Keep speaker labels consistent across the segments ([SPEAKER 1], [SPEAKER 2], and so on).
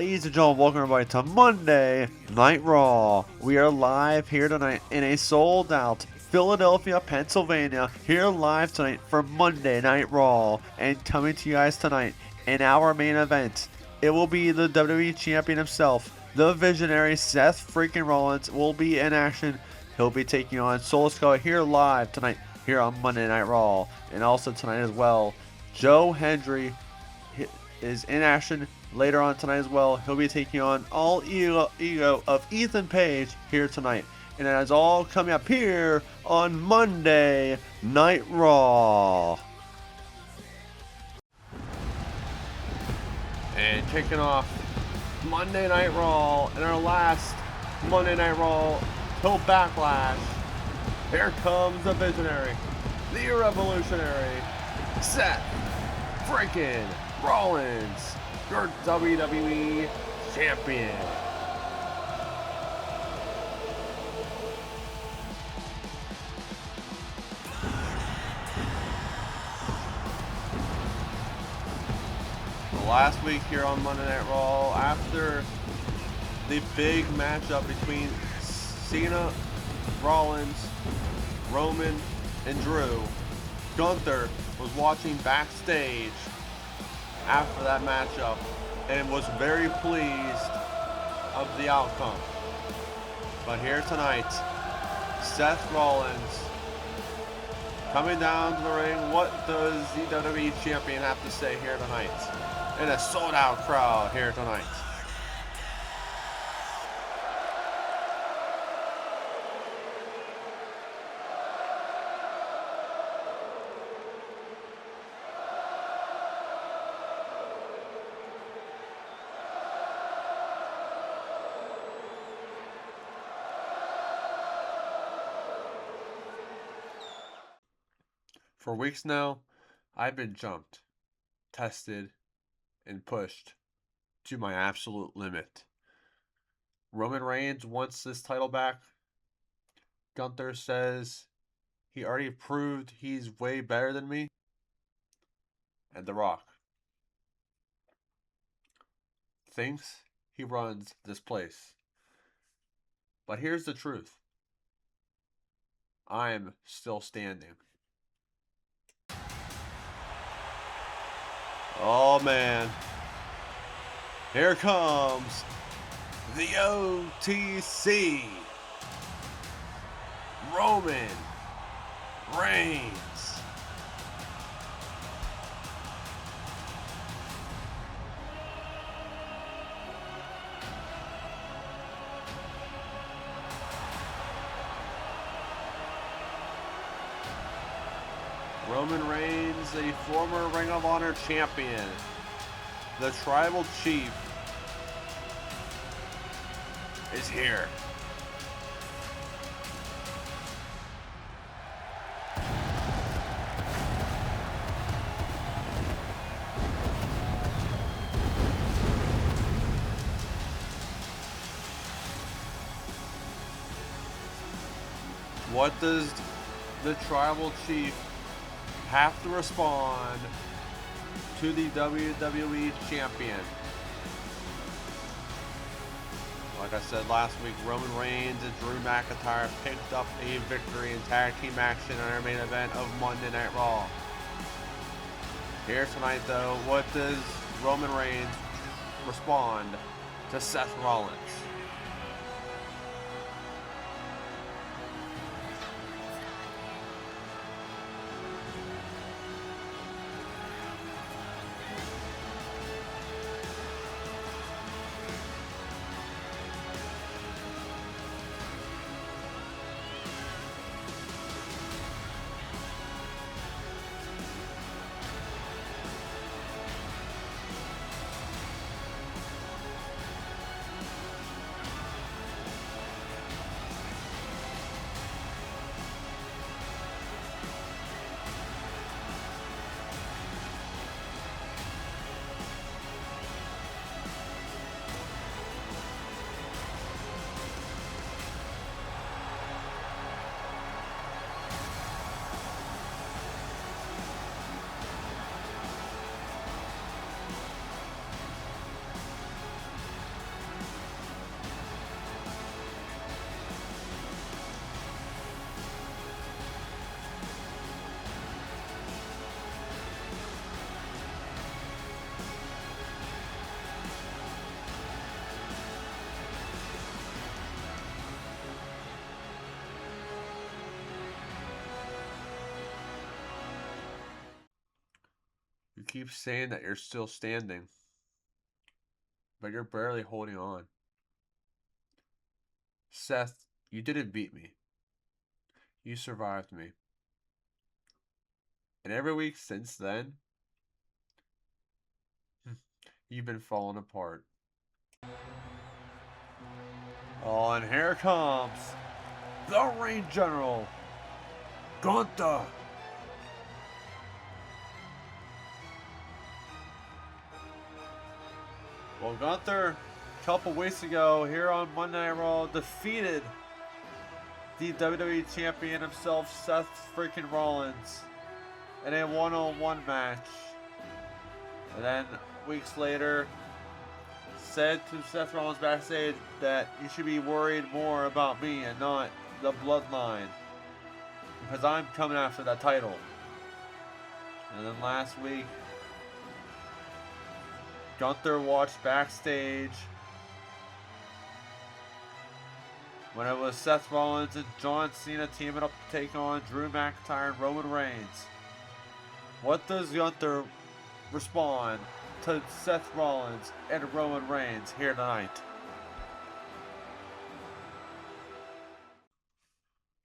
[SPEAKER 1] Ladies and gentlemen, welcome everybody to Monday Night Raw. We are live here tonight in a sold out Philadelphia, Pennsylvania. Here live tonight for Monday Night Raw. And coming to you guys tonight in our main event, it will be the WWE Champion himself, the visionary Seth freaking Rollins will be in action. He'll be taking on Soul Skull here live tonight here on Monday Night Raw. And also tonight as well, Joe Hendry is in action later on tonight as well. He'll be taking on all ego of Ethan Page here tonight. And that is all coming up here on Monday Night Raw. And kicking off Monday Night Raw and our last Monday Night Raw till Backlash. Here comes the visionary, the revolutionary, Seth freaking Rollins, your WWE Champion. Last week here on Monday Night Raw, after the big matchup between Cena, Rollins, Roman, and Drew, Gunther was watching backstage after that matchup and was very pleased of the outcome. But here tonight, Seth Rollins coming down to the ring. What does the WWE Champion have to say here tonight in a sold out crowd here tonight? For weeks now, I've been jumped, tested, and pushed to my absolute limit. Roman Reigns wants this title back. Gunther says he already proved he's way better than me. And The Rock thinks he runs this place. But here's the truth. I'm still standing. Oh man, here comes the OTC, Roman Reigns. Roman Reigns, a former Ring of Honor champion, the Tribal Chief, is here. What does the Tribal Chief have to respond to the WWE Champion? Like I said last week, Roman Reigns and Drew McIntyre picked up a victory in tag team action in our main event of Monday Night Raw. Here tonight though, what does Roman Reigns respond to Seth Rollins? keep saying that you're still standing, but you're barely holding on. Seth, you didn't beat me. You survived me. And every week since then, you've been falling apart. Oh, and here comes the Ring General, Gunther. Well, Gunther, a couple weeks ago here on Monday Night Raw, defeated the WWE Champion himself, Seth freaking Rollins, in a one-on-one match. And then weeks later, said to Seth Rollins backstage that you should be worried more about me and not the bloodline, because I'm coming after that title. And then last week, Gunther watched backstage when it was Seth Rollins and John Cena teaming up to take on Drew McIntyre and Roman Reigns. What does Gunther respond to Seth Rollins and Roman Reigns here tonight?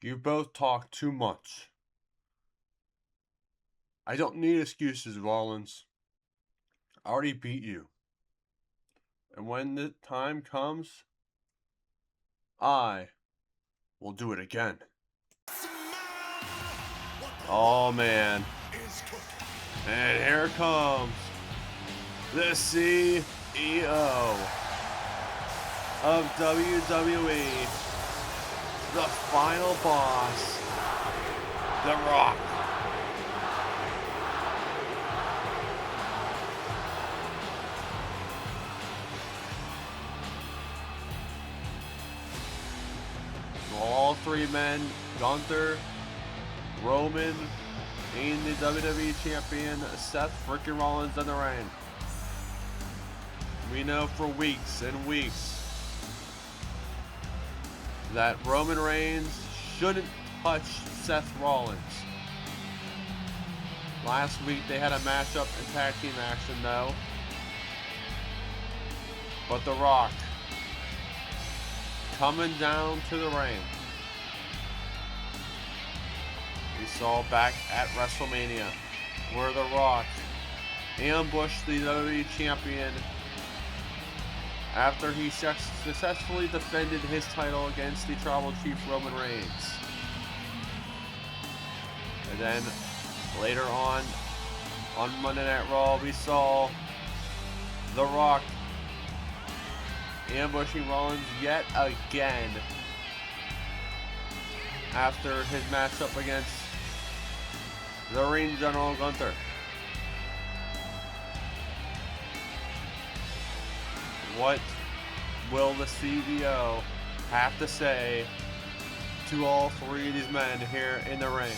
[SPEAKER 1] You both talk too much. I don't need excuses, Rollins. I already beat you. And when the time comes, I will do it again. Oh man. And here comes the CEO of WWE, the final boss, The Rock. All three men, Gunther, Roman, and the WWE Champion, Seth freaking Rollins in the ring. We know for weeks and weeks that Roman Reigns shouldn't touch Seth Rollins. Last week they had a matchup in tag team action though. But The Rock coming down to the ring. We saw back at WrestleMania where The Rock ambushed the WWE Champion after he successfully defended his title against the Tribal Chief Roman Reigns. And then later on Monday Night Raw, we saw The Rock ambushing Rollins yet again after his matchup against the Ring General Gunther. What will the CEO have to say to all three of these men here in the ring?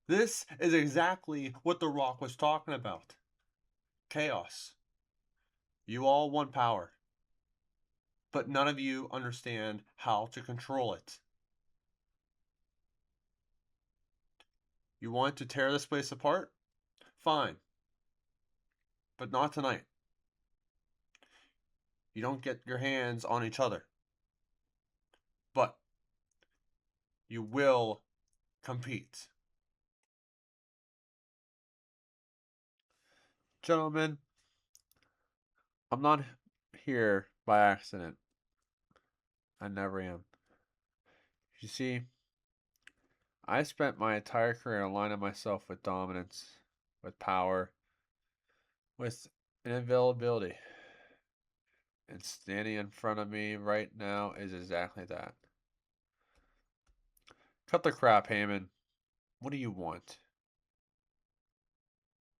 [SPEAKER 1] This is exactly what The Rock was talking about. Chaos. You all want power, but none of you understand how to control it. You want to tear this place apart? Fine. But not tonight. You don't get your hands on each other. But you will compete. Gentlemen, I'm not here by accident. I never am. You see, I spent my entire career aligning myself with dominance, with power, with invincibility. And standing in front of me right now is exactly that. Cut the crap, Heyman. What do you want?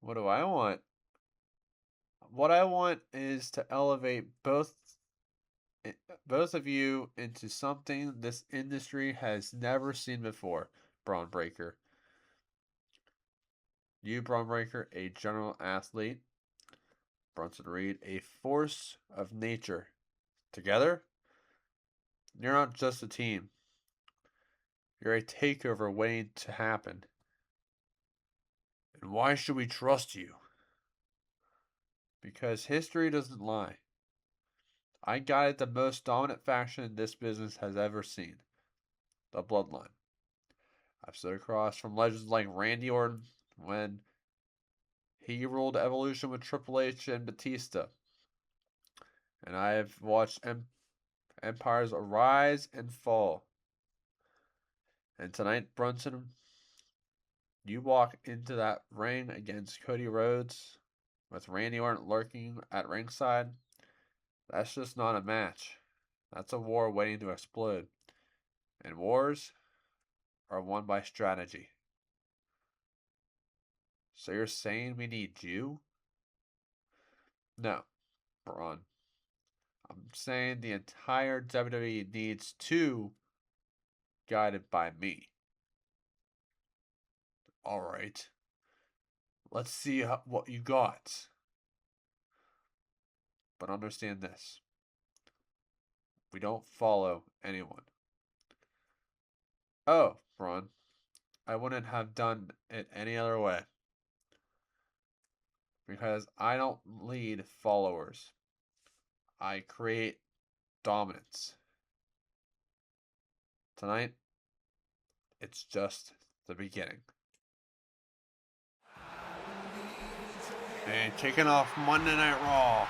[SPEAKER 1] What do I want? What I want is to elevate both of you into something this industry has never seen before. Braun Breaker. You, Braun Breaker, a general athlete. Bronson Reed, a force of nature. Together, you're not just a team. You're a takeover waiting to happen. And why should we trust you? Because history doesn't lie. I guided the most dominant faction this business has ever seen. The Bloodline. I've stood across from legends like Randy Orton when he ruled Evolution with Triple H and Batista. And I have watched empires rise and fall. And tonight, Brunson, you walk into that ring against Cody Rhodes with Randy Orton lurking at ringside. That's just not a match. That's a war waiting to explode. And wars are won by strategy. So you're saying we need you? No, Braun. I'm saying the entire WWE needs two, guided by me. Alright. Let's see what you got. But understand this. We don't follow anyone. Oh, Braun. I wouldn't have done it any other way. Because I don't lead followers. I create dominance. Tonight, it's just the beginning. And kicking off Monday Night Raw,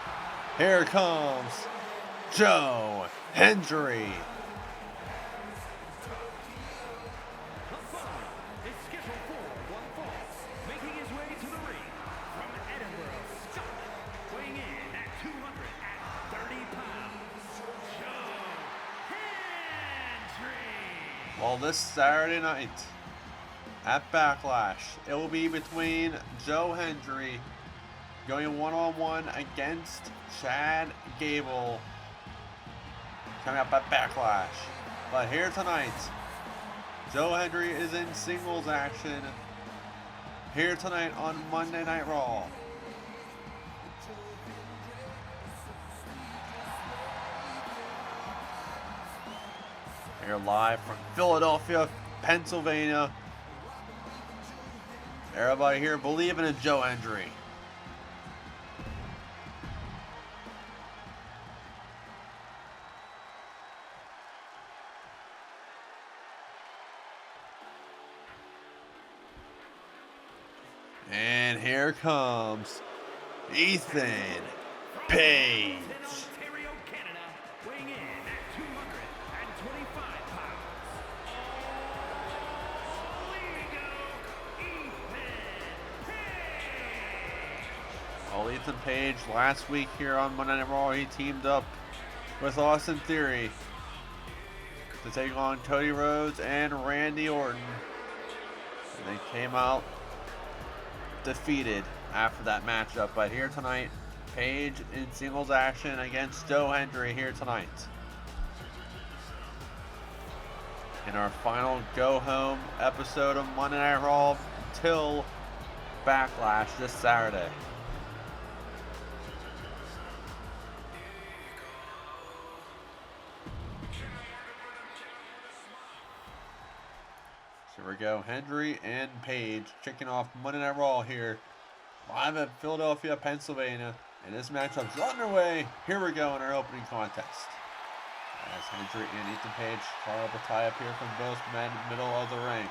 [SPEAKER 1] here comes Joe Hendry. Well, this Saturday night at Backlash, it will be between Joe Hendry going one-on-one against Chad Gable coming up at Backlash. But here tonight, Joe Hendry is in singles action here tonight on Monday Night Raw. Here live from Philadelphia, Pennsylvania. Everybody here believing in Joe Hendry. And here comes Ethan Page. Well, Ethan Page last week here on Monday Night Raw, he teamed up with Austin Theory to take on Cody Rhodes and Randy Orton. And they came out defeated after that matchup. But here tonight, Page in singles action against Joe Hendry here tonight. In our final go-home episode of Monday Night Raw till Backlash this Saturday. Here we go, Hendry and Page kicking off Monday Night Raw here, live at Philadelphia, Pennsylvania. And this matchup's underway. Here we go in our opening contest. As Hendry and Ethan Page carve a tie up here from both men, middle of the ring.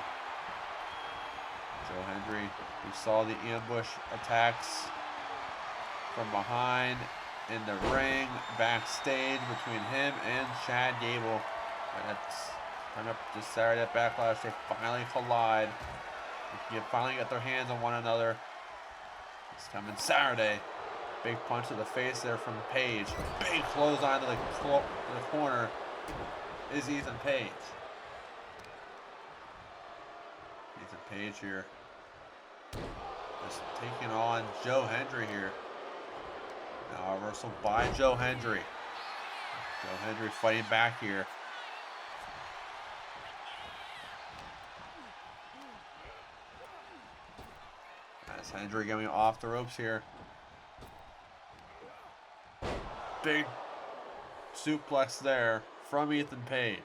[SPEAKER 1] Joe Hendry, we saw the ambush attacks from behind in the ring, backstage between him and Chad Gable. And that's coming up this Saturday at Backlash. They finally collide. They finally get their hands on one another. It's coming Saturday. Big punch to the face there from Page. Big clothesline to the corner is Ethan Page. Ethan Page here. Just taking on Joe Hendry here. Now a reversal by Joe Hendry. Joe Hendry fighting back here. As Hendry going off the ropes here. Big suplex there from Ethan Page.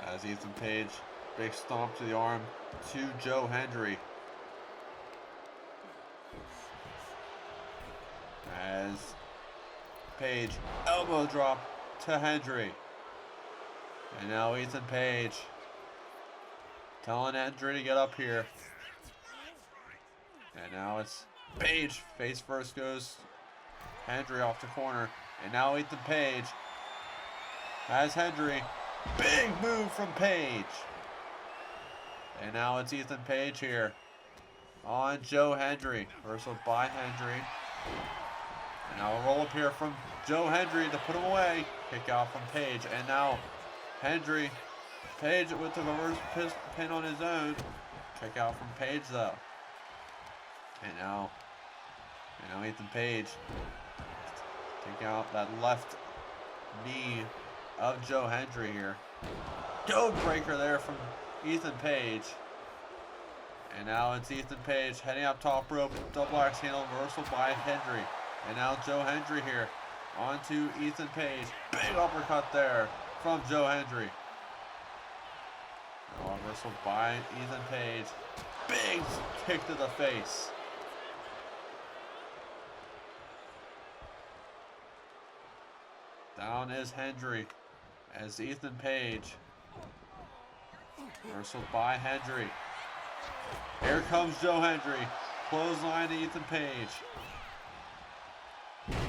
[SPEAKER 1] As Ethan Page, big stomp to the arm to Joe Hendry. As Page, elbow drop to Hendry. And now Ethan Page telling Hendry to get up here. And now it's Page. Face first goes Hendry off the corner. And now Ethan Page has Hendry. Big move from Page. And now it's Ethan Page here on Joe Hendry. Reversal by Hendry. And now a roll up here from Joe Hendry to put him away. Kick out from Page. And now Hendry. Page with the reverse pin on his own. Kick out from Page though. And now Ethan Page take out that left knee of Joe Hendry here. Code breaker there from Ethan Page. And now it's Ethan Page heading up top rope. Double axe handle reversal by Hendry. And now Joe Hendry here onto Ethan Page. Big uppercut there from Joe Hendry. Now reversal by Ethan Page. Big kick to the face. Down is Hendry as Ethan Page. Reversal by Hendry. Here comes Joe Hendry. Clothesline to Ethan Page.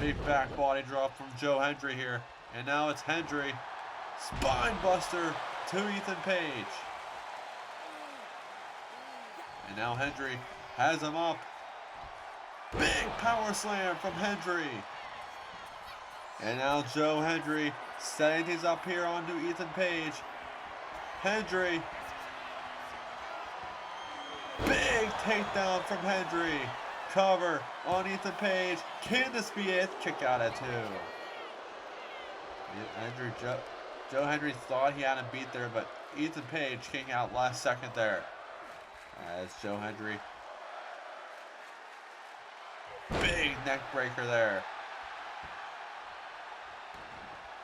[SPEAKER 1] Big back body drop from Joe Hendry here. And now it's Hendry. Spine buster to Ethan Page. And now Hendry has him up. Big power slam from Hendry. And now Joe Hendry setting things up here onto Ethan Page. Hendry. Big takedown from Hendry. Cover on Ethan Page. Can this be it? Kick out at 2. Joe Hendry thought he had him beat there, but Ethan Page kicking out last second there. As Joe Hendry. Big neck breaker there.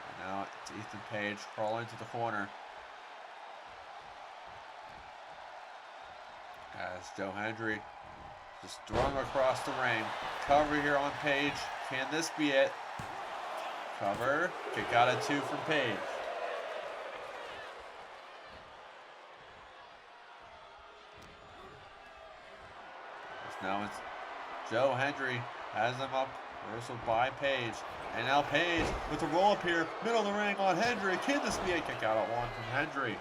[SPEAKER 1] And now it's Ethan Page crawling to the corner. As Joe Hendry just thrown across the ring. Cover here on Page. Can this be it? Cover. Kick out at 2 from Page. Now it's Joe Hendry has him up. Reversal by Page. And now Page with the roll up here. Middle of the ring on Hendry. Can this be a kick out at 1 from Hendry?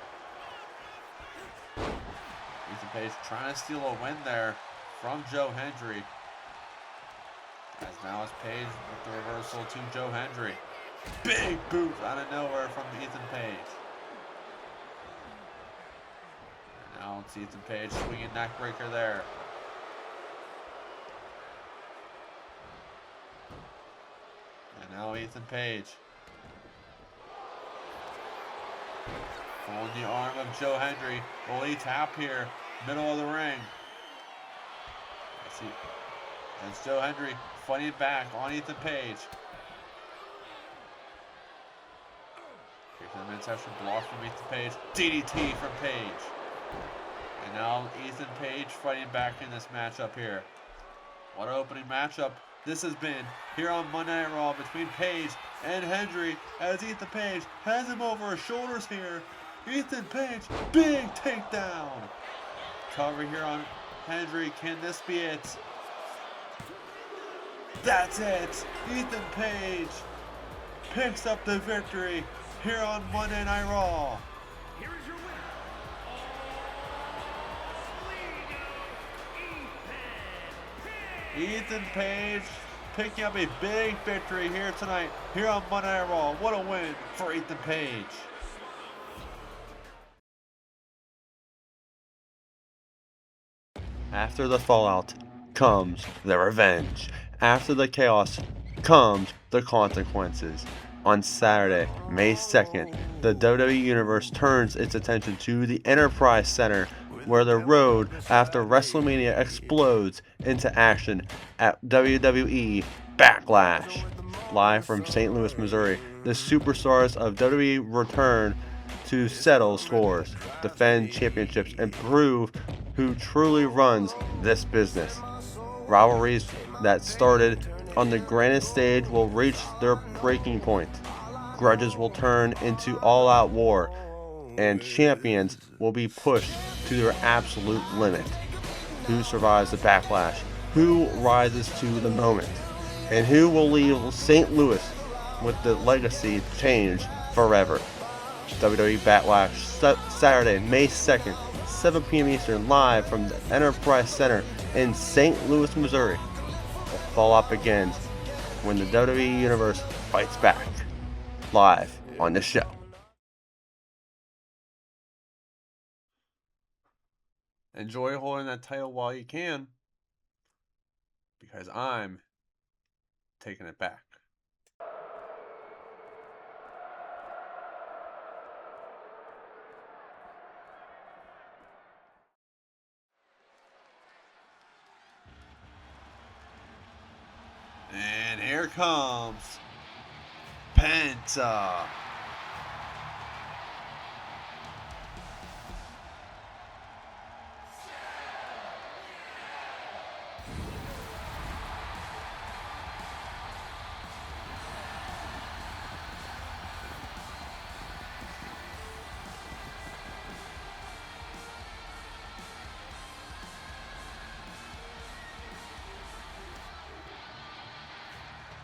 [SPEAKER 1] Ethan Page trying to steal a win there from Joe Hendry. As now it's Page with the reversal to Joe Hendry. Big boot out of nowhere from Ethan Page. And now it's Ethan Page swinging neck breaker there. And now Ethan Page. On the arm of Joe Hendry. Will he tap here? Middle of the ring. As Joe Hendry fighting back on Ethan Page. Here's the midsection block from Ethan Page. DDT from Page. And now Ethan Page fighting back in this matchup here. What an opening matchup this has been here on Monday Night Raw between Page and Hendry, as Ethan Page has him over his shoulders here Ethan Page, big takedown. Cover here on Hendry. Can this be it? That's it. Ethan Page picks up the victory here on Monday Night Raw.
[SPEAKER 2] Here is your winner,
[SPEAKER 1] Ethan Page picking up a big victory here tonight, here on Monday Night Raw. What a win for Ethan Page. After the fallout comes the revenge. After the chaos comes the consequences. On Saturday, May 2nd, the WWE Universe turns its attention to the Enterprise Center, where the road after WrestleMania explodes into action at WWE Backlash. Live from St. Louis, Missouri, the superstars of WWE return to settle scores, defend championships, and prove who truly runs this business. Rivalries that started on the grandest stage will reach their breaking point. Grudges will turn into all-out war, and champions will be pushed to their absolute limit. Who survives the backlash? Who rises to the moment? And who will leave St. Louis with the legacy changed forever? WWE Backlash, Saturday, May 2nd, 7 p.m. Eastern, live from the Enterprise Center in St. Louis, Missouri. The fallout begins when the WWE Universe fights back. Live on the show. Enjoy holding that title while you can, because I'm taking it back. And here comes Penta.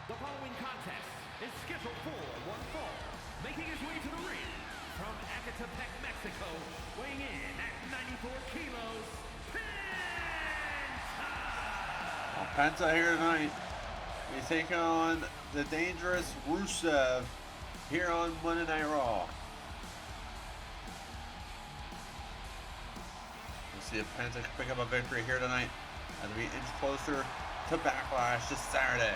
[SPEAKER 2] The following contest is scheduled for one fall. Making his way to the ring from Ecatepec, Mexico, weighing in at 94 kilos, Penta!
[SPEAKER 1] Penta here tonight. He's taking on the dangerous Rusev here on Monday Night Raw. We'll see if Penta can pick up a victory here tonight as we inch closer to Backlash this Saturday.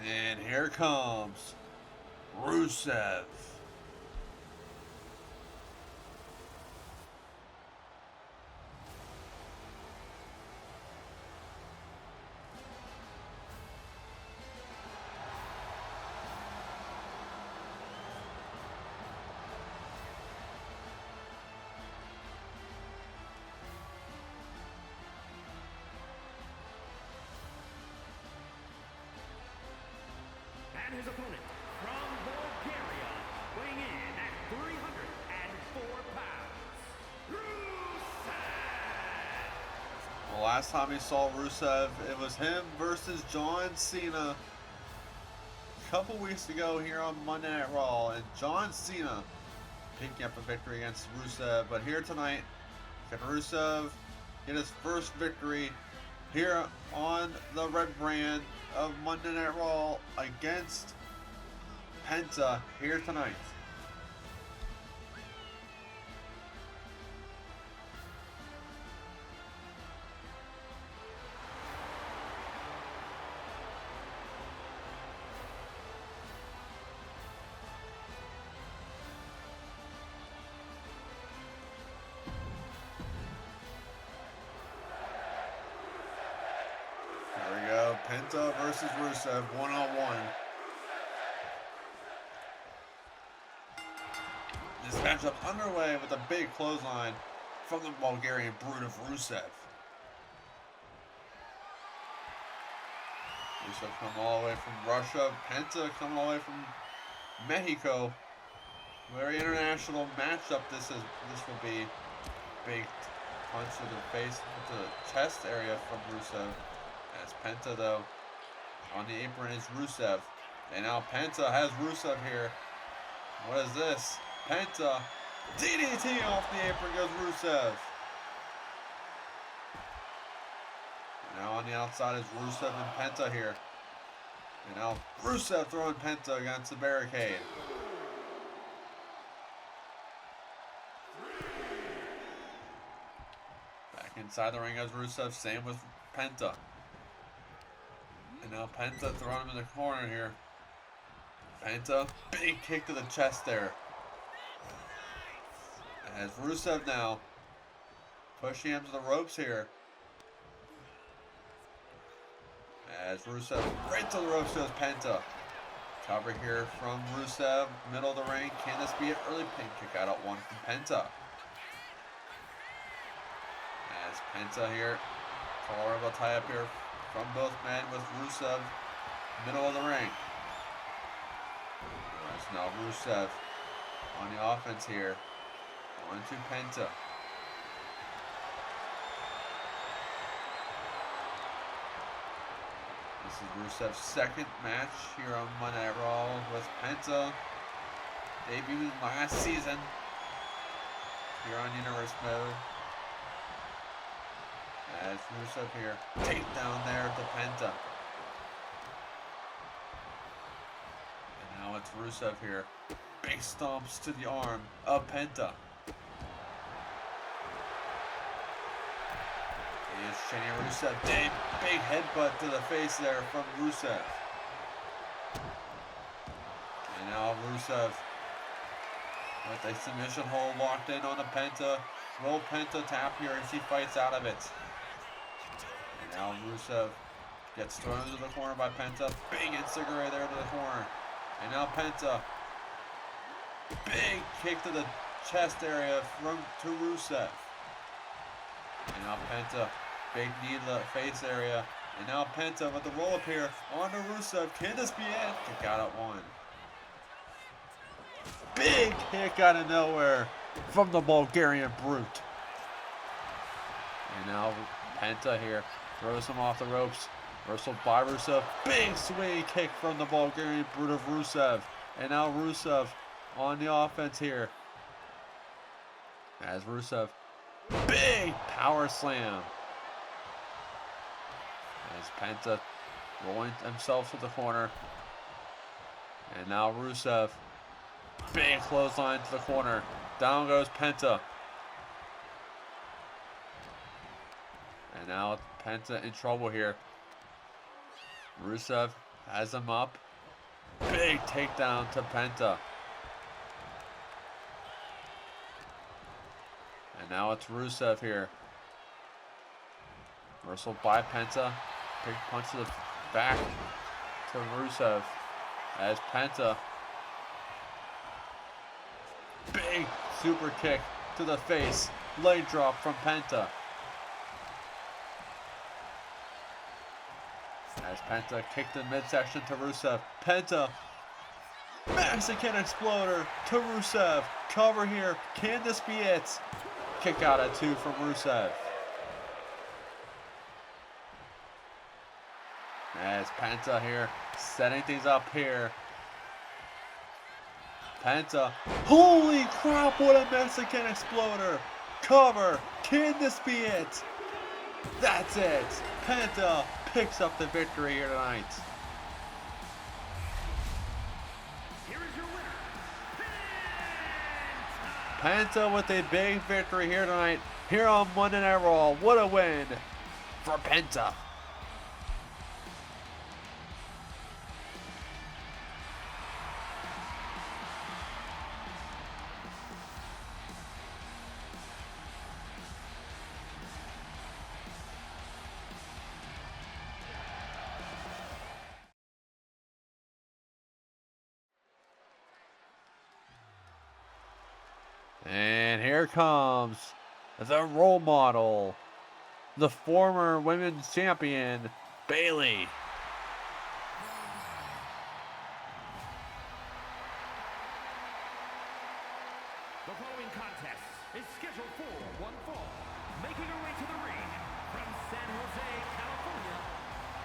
[SPEAKER 1] And here comes Rusev.
[SPEAKER 2] And his opponent from Bulgaria, weighing in at 304 pounds, Rusev!
[SPEAKER 1] The last time we saw Rusev, it was him versus John Cena a couple weeks ago here on Monday Night Raw, and John Cena picking up a victory against Rusev. But here tonight, can Rusev get his first victory here on the red brand of Monday Night Raw against Penta here tonight? Penta versus Rusev, one-on-one. This matchup's underway with a big clothesline from the Bulgarian Brute of Rusev. Rusev coming all the way from Russia. Penta coming all the way from Mexico. Very international matchup this will be. Big punch to the face, to the chest area from Rusev. As Penta, though, on the apron is Rusev. And now Penta has Rusev here. What is this? Penta, DDT off the apron goes Rusev. Now on the outside is Rusev and Penta here. And now Rusev throwing Penta against the barricade. Back inside the ring goes Rusev, same with Penta. And now Penta throwing him in the corner here. Penta, big kick to the chest there. As Rusev now pushing him to the ropes here. As Rusev right to the ropes goes Penta. Cover here from Rusev, middle of the ring. Can this be an early pin kick out at one from Penta? As Penta here, horrible tie up here from both men with Rusev, middle of the ring. As now Rusev on the offense here. On to Penta. This is Rusev's second match here on Monday Night Raw with Penta. Debuted last season here on Universe Mode. As Rusev here, takedown there to Penta. And now it's Rusev here. Big stomps to the arm of Penta. It's Shane Rusev. Big headbutt to the face there from Rusev. And now Rusev with a submission hold locked in on the Penta. Will Penta tap here as he fights out of it. And now Rusev gets thrown into the corner by Penta. Big Enzuigiri there to the corner. And now Penta. Big kick to the chest area to Rusev. And now Penta. Big knee to the face area. And now Penta with the roll up here onto Rusev. Can this be it? Kick out at one. Big kick out of nowhere from the Bulgarian Brute. And now Penta here throws him off the ropes. Reversal by Rusev. Big swing kick from the Bulgarian Brute of Rusev. And now Rusev on the offense here. As Rusev. Big power slam. As Penta rolling himself to the corner. And now Rusev. Big clothesline to the corner. Down goes Penta. And now Penta in trouble here. Rusev has him up. Big takedown to Penta. And now it's Rusev here. Reversal by Penta. Big punch to the back to Rusev. As Penta. Big super kick to the face. Leg drop from Penta. As Penta kicked in midsection to Rusev. Penta. Mexican Exploder to Rusev. Cover here. Can this be it? Kick out at two from Rusev. As Penta here setting things up here. Penta. Holy crap, what a Mexican Exploder. Cover. Can this be it? That's it. Penta picks up the victory here tonight.
[SPEAKER 2] Here is your winner,
[SPEAKER 1] Penta with a big victory here tonight. Here on Monday Night Raw. What a win for Penta. here comes the role model, the former women's champion, Bayley.
[SPEAKER 2] The following contest is scheduled for one fall. Making her way to the ring from San Jose, California,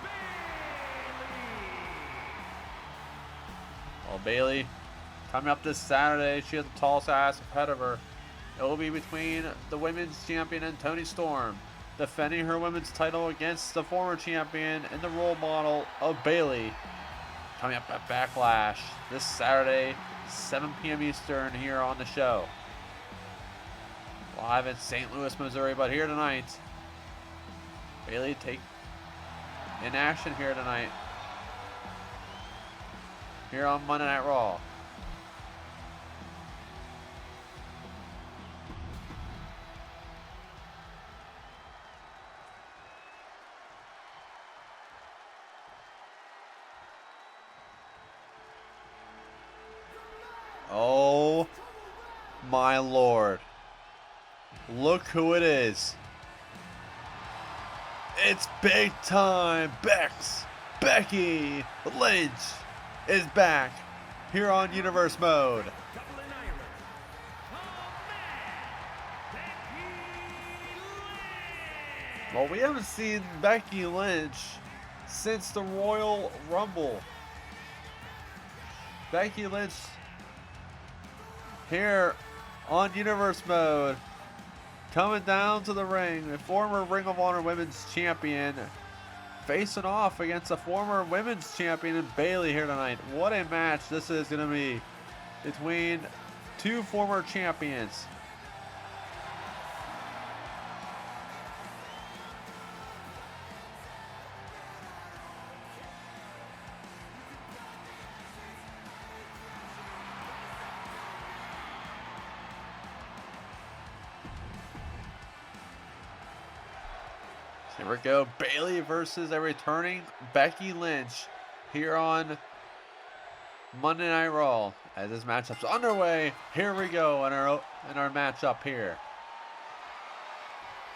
[SPEAKER 2] Bayley.
[SPEAKER 1] Well, Bayley, coming up this Saturday, she has the tallest ass ahead of her. It will be between the women's champion and Toni Storm, defending her women's title against the former champion and the role model of Bayley. Coming up at Backlash this Saturday, 7 p.m. Eastern, here on the show. Live in St. Louis, Missouri, but here tonight, Bayley take in action here tonight, here on Monday Night Raw. Oh my Lord. Look who it is. It's big time. Becky Lynch is back here on Universe Mode.
[SPEAKER 2] Dublin, Ireland. Becky Lynch.
[SPEAKER 1] Well, we haven't seen Becky Lynch since the Royal Rumble. Becky Lynch here on Universe Mode, coming down to the ring, the former Ring of Honor Women's Champion, facing off against the former Women's Champion Bayley here tonight. What a match this is going to be between two former champions. Here we go, Bayley versus a returning Becky Lynch here on Monday Night Raw. As this matchup's underway, here we go in our matchup here.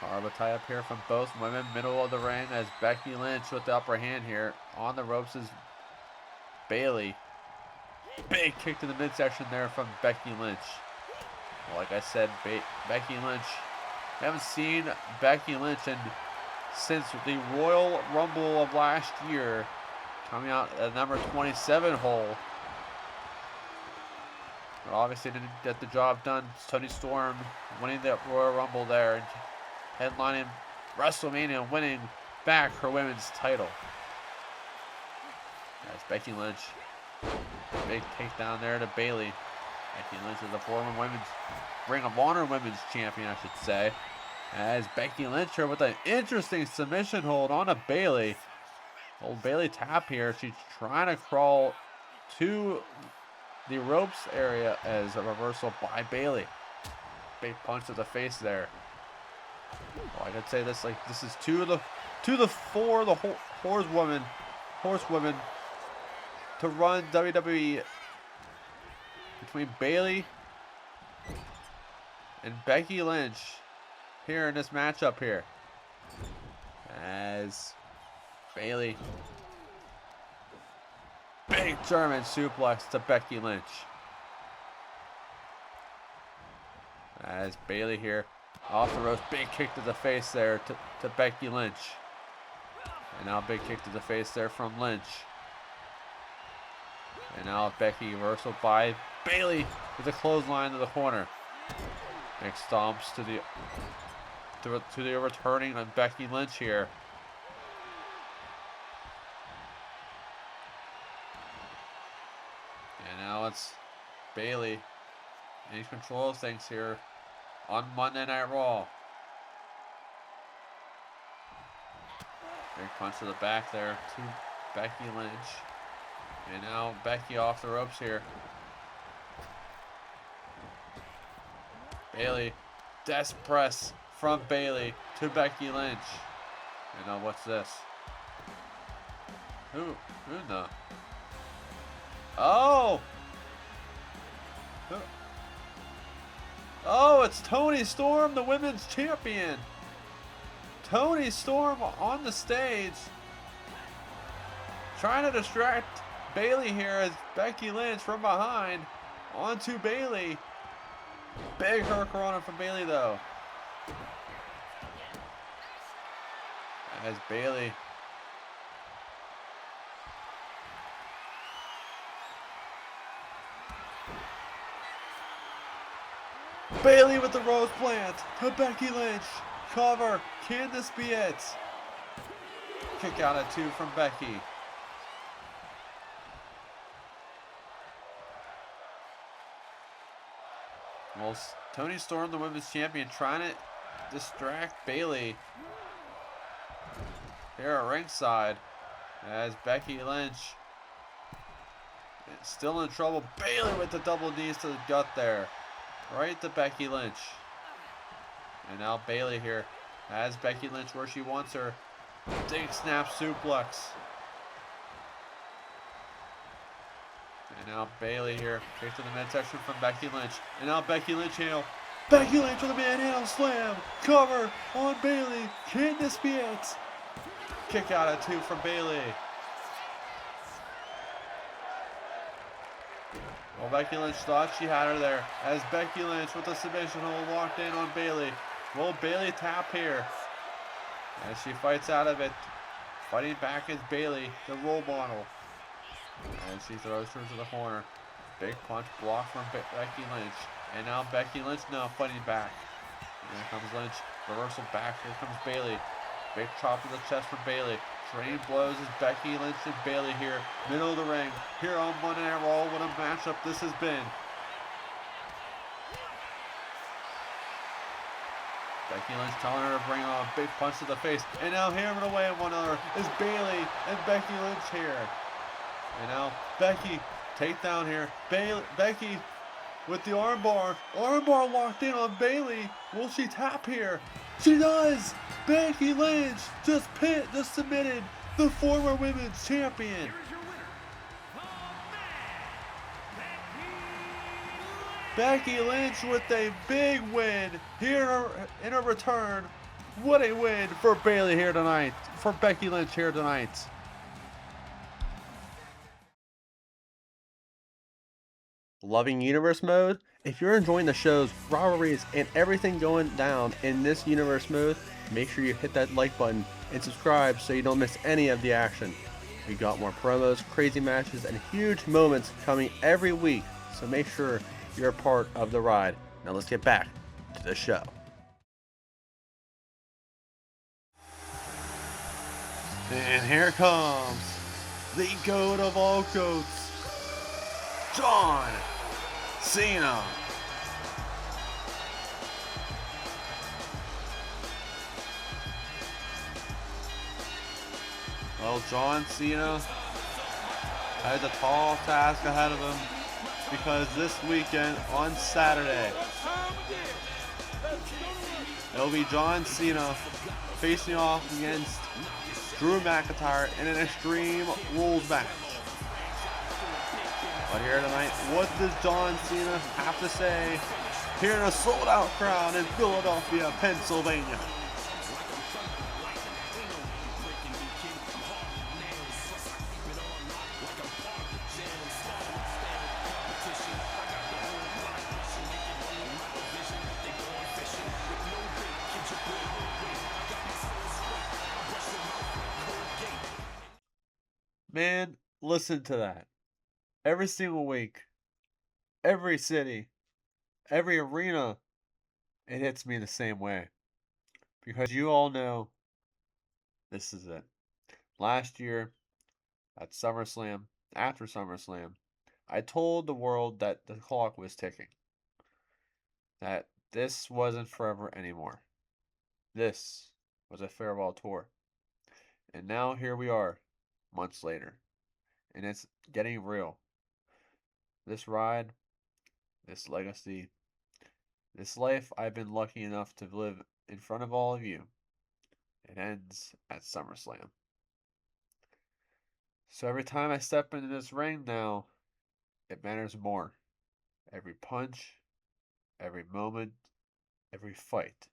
[SPEAKER 1] Carva tie up here from both women, middle of the ring, as Becky Lynch with the upper hand here. On the ropes is Bayley. Big kick to the midsection there from Becky Lynch. Well, like I said, Becky Lynch. We haven't seen Becky Lynch since the Royal Rumble of last year, coming out at number 27 hole. But obviously didn't get the job done. Toni Storm winning the Royal Rumble there and headlining WrestleMania, winning back her women's title. That's Becky Lynch. Big takedown there to Bayley. Becky Lynch is the former women's Ring of Honor Women's Champion, I should say. As Becky Lynch here with an interesting submission hold on a Bayley. Old Bayley tap here. She's trying to crawl to the ropes area as a reversal by Bayley. Big punch to the face there. Well, I could say this like this is two of the four horsewomen to run WWE, between Bayley and Becky Lynch here in this matchup here. As Bayley, big German suplex to Becky Lynch. As Bayley here off the ropes, big kick to the face there to Becky Lynch. And now big kick to the face there from Lynch. And now Becky reversal by Bayley with a clothesline to the corner. Big stomps to the returning on Becky Lynch here. And now it's Bayley in control of things here on Monday Night Raw. Big punch to the back there to Becky Lynch. And now Becky off the ropes here. Bayley, death press from Bayley to Becky Lynch. And now what's this? Who in the? Oh! Oh, it's Toni Storm, the women's champion. Toni Storm on the stage, trying to distract Bayley here as Becky Lynch from behind onto Bayley. Big hurricanrana from Bayley though. As Bayley with the rose plant to Becky Lynch. Cover. Can this be it? Kick out at 2 from Becky. Well, Toni Storm, the women's champion, trying to distract Bayley here at ringside as Becky Lynch is still in trouble. Bayley with the double knees to the gut there. Right to Becky Lynch. And now Bayley here has Becky Lynch where she wants her. Big snap suplex. And now Bayley here. Straight to the midsection from Becky Lynch. And now Becky Lynch heel. Becky Lynch with a manhandle slam. Cover on Bayley. Can this be it? Kick out at 2 from Bayley. Well, Becky Lynch thought she had her there as Becky Lynch with a submission hold locked in on Bayley. Will Bayley tap here? As she fights out of it. Fighting back is Bayley, the role model. And she throws her to the corner. Big punch blocked from Becky Lynch. And now Becky Lynch now fighting back. And here comes Lynch. Reversal back. Here comes Bayley. Big chop to the chest from Bayley. Train blows as Becky Lynch and Bayley here. Middle of the ring. Here on Monday Night Raw. What a matchup this has been. Becky Lynch telling her to bring on a big punch to the face. And now hammering away at one another is Bayley and Becky Lynch here. And now Becky takedown here. Becky with the armbar. Armbar locked in on Bayley. Will she tap here? She does! Becky Lynch just submitted the former women's champion.
[SPEAKER 2] Here is your winner,
[SPEAKER 1] Becky Lynch with a big win here in her return. What a win for Bayley here tonight. For Becky Lynch here tonight. Loving Universe Mode? If you're enjoying the shows, rivalries, and everything going down in this Universe Mode, make sure you hit that like button and subscribe so you don't miss any of the action. We got more promos, crazy matches, and huge moments coming every week, so make sure you're a part of the ride. Now let's get back to the show. And here comes the goat of all goats, John Cena. Well, John Cena has a tall task ahead of him because this weekend on Saturday, it'll be John Cena facing off against Drew McIntyre in an Extreme Rules match. But here tonight, what does John Cena have to say here in a sold-out crowd in Philadelphia, Pennsylvania? Man, listen to that. Every single week, every city, every arena, it hits me the same way. Because you all know this is it. Last year at SummerSlam, after SummerSlam, I told the world that the clock was ticking. That this wasn't forever anymore. This was a farewell tour. And now here we are, months later. And it's getting real. This ride, this legacy, this life I've been lucky enough to live in front of all of you, it ends at SummerSlam. So every time I step into this ring now, it matters more. Every punch, every moment, every fight.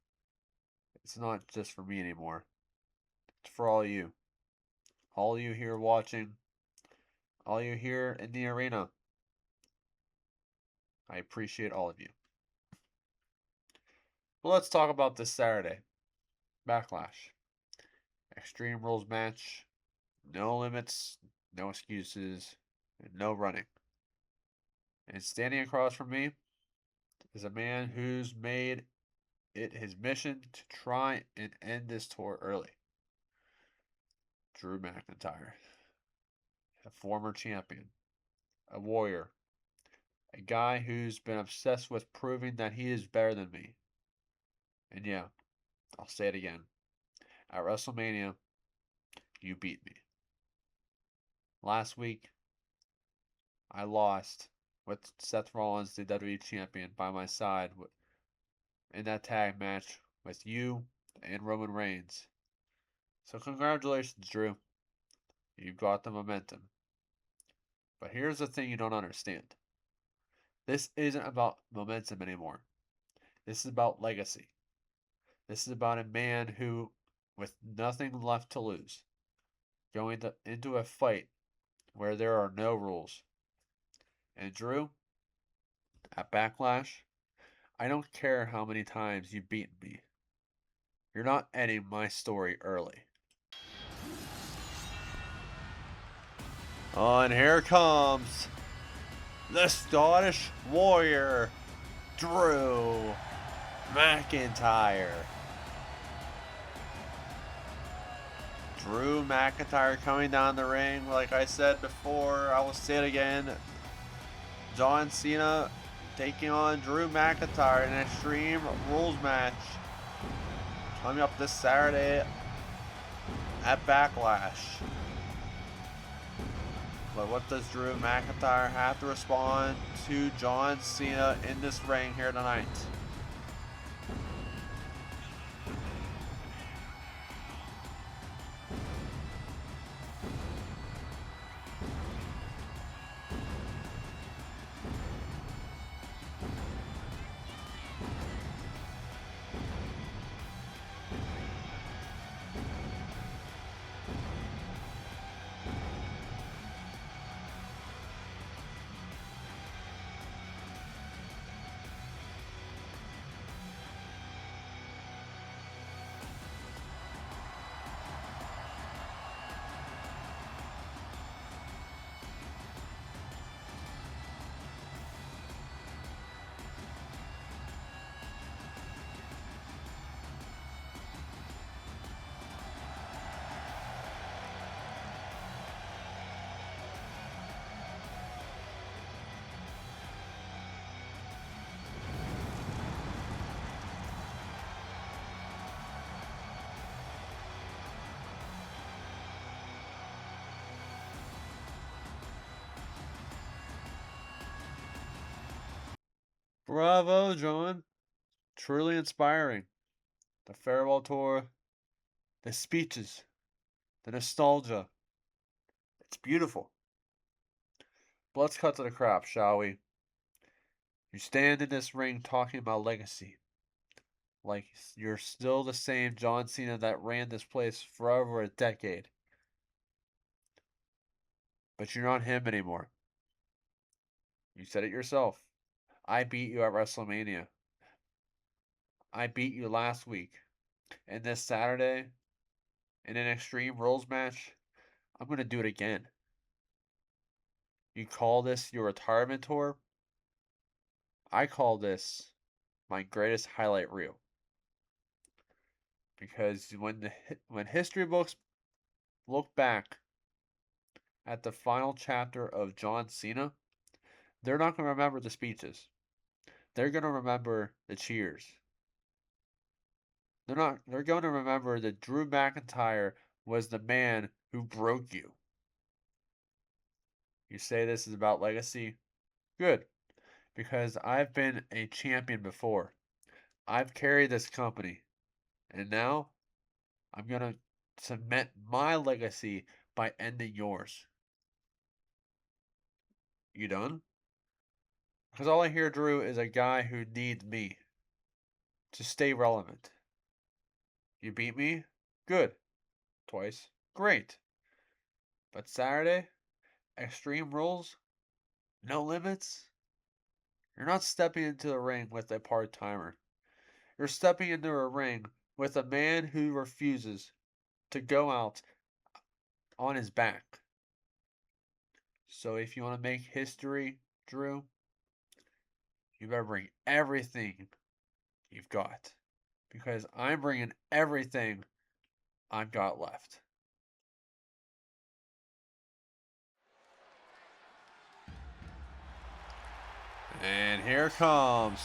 [SPEAKER 1] It's not just for me anymore. It's for all you. All you here watching, all you here in the arena. I appreciate all of you. But let's talk about this Saturday. Backlash. Extreme Rules match. No limits, no excuses, and no running. And standing across from me is a man who's made it his mission to try and end this tour early. Drew McIntyre. A former champion. A warrior. A guy who's been obsessed with proving that he is better than me. And yeah, I'll say it again. At WrestleMania, you beat me. Last week, I lost with Seth Rollins, the WWE Champion, by my side in that tag match with you and Roman Reigns. So congratulations, Drew. You got the momentum. But here's the thing you don't understand. This isn't about momentum anymore. This is about legacy. This is about a man who, with nothing left to lose, going into a fight where there are no rules. And Drew, at Backlash, I don't care how many times you've beaten me. You're not ending my story early. Oh, and here comes the Scottish Warrior, Drew McIntyre. Drew McIntyre coming down the ring. Like I said before, I will say it again. John Cena taking on Drew McIntyre in an Extreme Rules match. Coming up this Saturday at Backlash. But what does Drew McIntyre have to respond to John Cena in this ring here tonight? Bravo, John. Truly inspiring. The farewell tour, the speeches, the nostalgia. It's beautiful. But let's cut to the crap, shall we? You stand in this ring talking about legacy. Like you're still the same John Cena that ran this place for over a decade. But you're not him anymore. You said it yourself. I beat you at WrestleMania. I beat you last week. And this Saturday, in an Extreme Rules match, I'm going to do it again. You call this your retirement tour? I call this my greatest highlight reel. Because when history books look back at the final chapter of John Cena, they're not going to remember the speeches. They're going to remember the cheers. They're going to remember that Drew McIntyre was the man who broke you. You say this is about legacy? Good. Because I've been a champion before. I've carried this company. And now I'm going to cement my legacy by ending yours. You done? Because all I hear, Drew, is a guy who needs me to stay relevant. You beat me? Good. Twice. Great. But Saturday? Extreme rules? No limits? You're not stepping into the ring with a part-timer. You're stepping into a ring with a man who refuses to go out on his back. So if you want to make history, Drew, you better bring everything you've got. Because I'm bringing everything I've got left. And here comes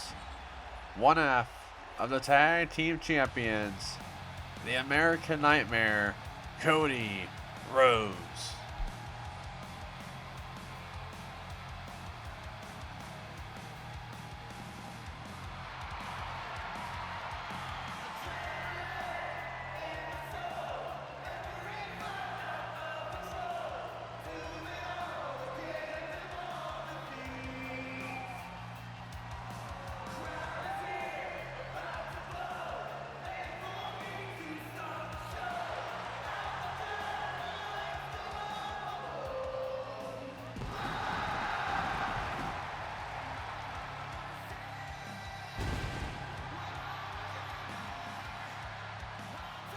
[SPEAKER 1] one half of the tag team champions, the American Nightmare, Cody Rhodes.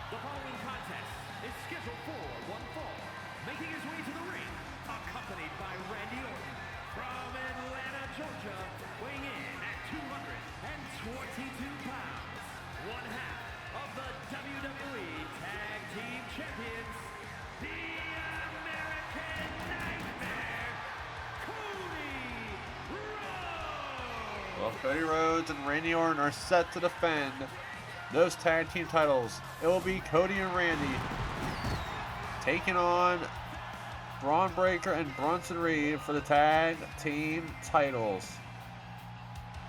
[SPEAKER 2] The following contest is scheduled for one fall. Making his way to the ring, accompanied by Randy Orton from Atlanta, Georgia, weighing in at 222 pounds. One half of the WWE Tag Team Champions, the American Nightmare, Cody Rhodes.
[SPEAKER 1] Well, Cody Rhodes and Randy Orton are set to defend those tag team titles. It will be Cody and Randy taking on Braun Breaker and Bronson Reed for the tag team titles.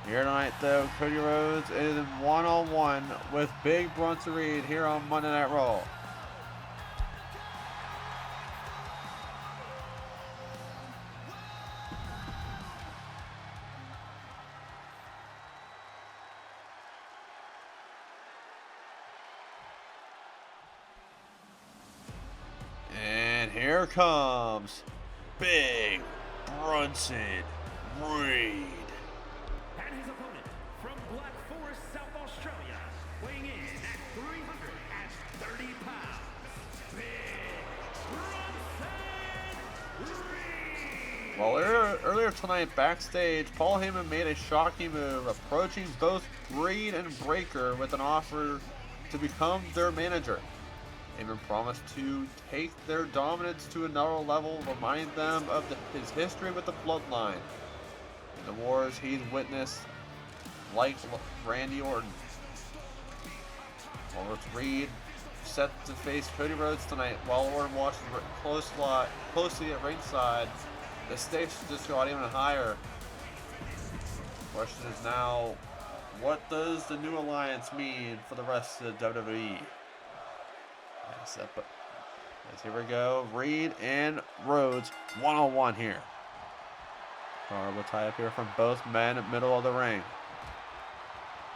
[SPEAKER 1] Here tonight, though, Cody Rhodes is in one-on-one with Big Bronson Reed here on Monday Night Raw. And here comes Big Bronson Reed.
[SPEAKER 2] And his opponent from Black Forest, South Australia, weighing in at 330 pounds, Big Bronson Reed.
[SPEAKER 1] Well, earlier tonight backstage, Paul Heyman made a shocking move, approaching both Reed and Breaker with an offer to become their manager. Heyman promised to take their dominance to another level, reminding them of his history with the Bloodline, the wars he's witnessed, like Randy Orton. Well, with Reed set to face Cody Rhodes tonight, while Orton watches closely at ringside, the stakes just got even higher. The question is now, what does the new alliance mean for the rest of the WWE? Yes, here we go. Reed and Rhodes one-on-one here. Horrible tie up here from both men, middle of the ring.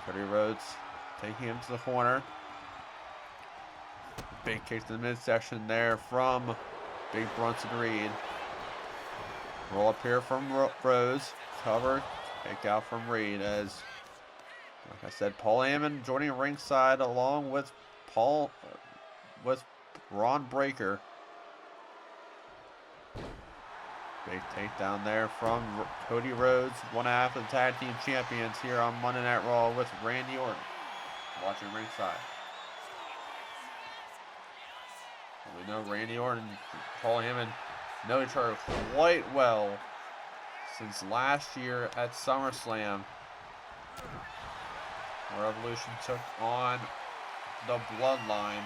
[SPEAKER 1] Cody Rhodes taking him to the corner. Big kick to the midsection there from Big Bronson Reed. Roll up here from Rhodes. Cover. Kick out from Reed as, like I said, Paul Heyman joining ringside along with Braun Breaker. Big takedown there from Cody Rhodes, one half of the tag team champions here on Monday Night Raw with Randy Orton watching ringside. We know Randy Orton and Paul Heyman know each other quite well since last year at SummerSlam, where Revolution took on the Bloodline.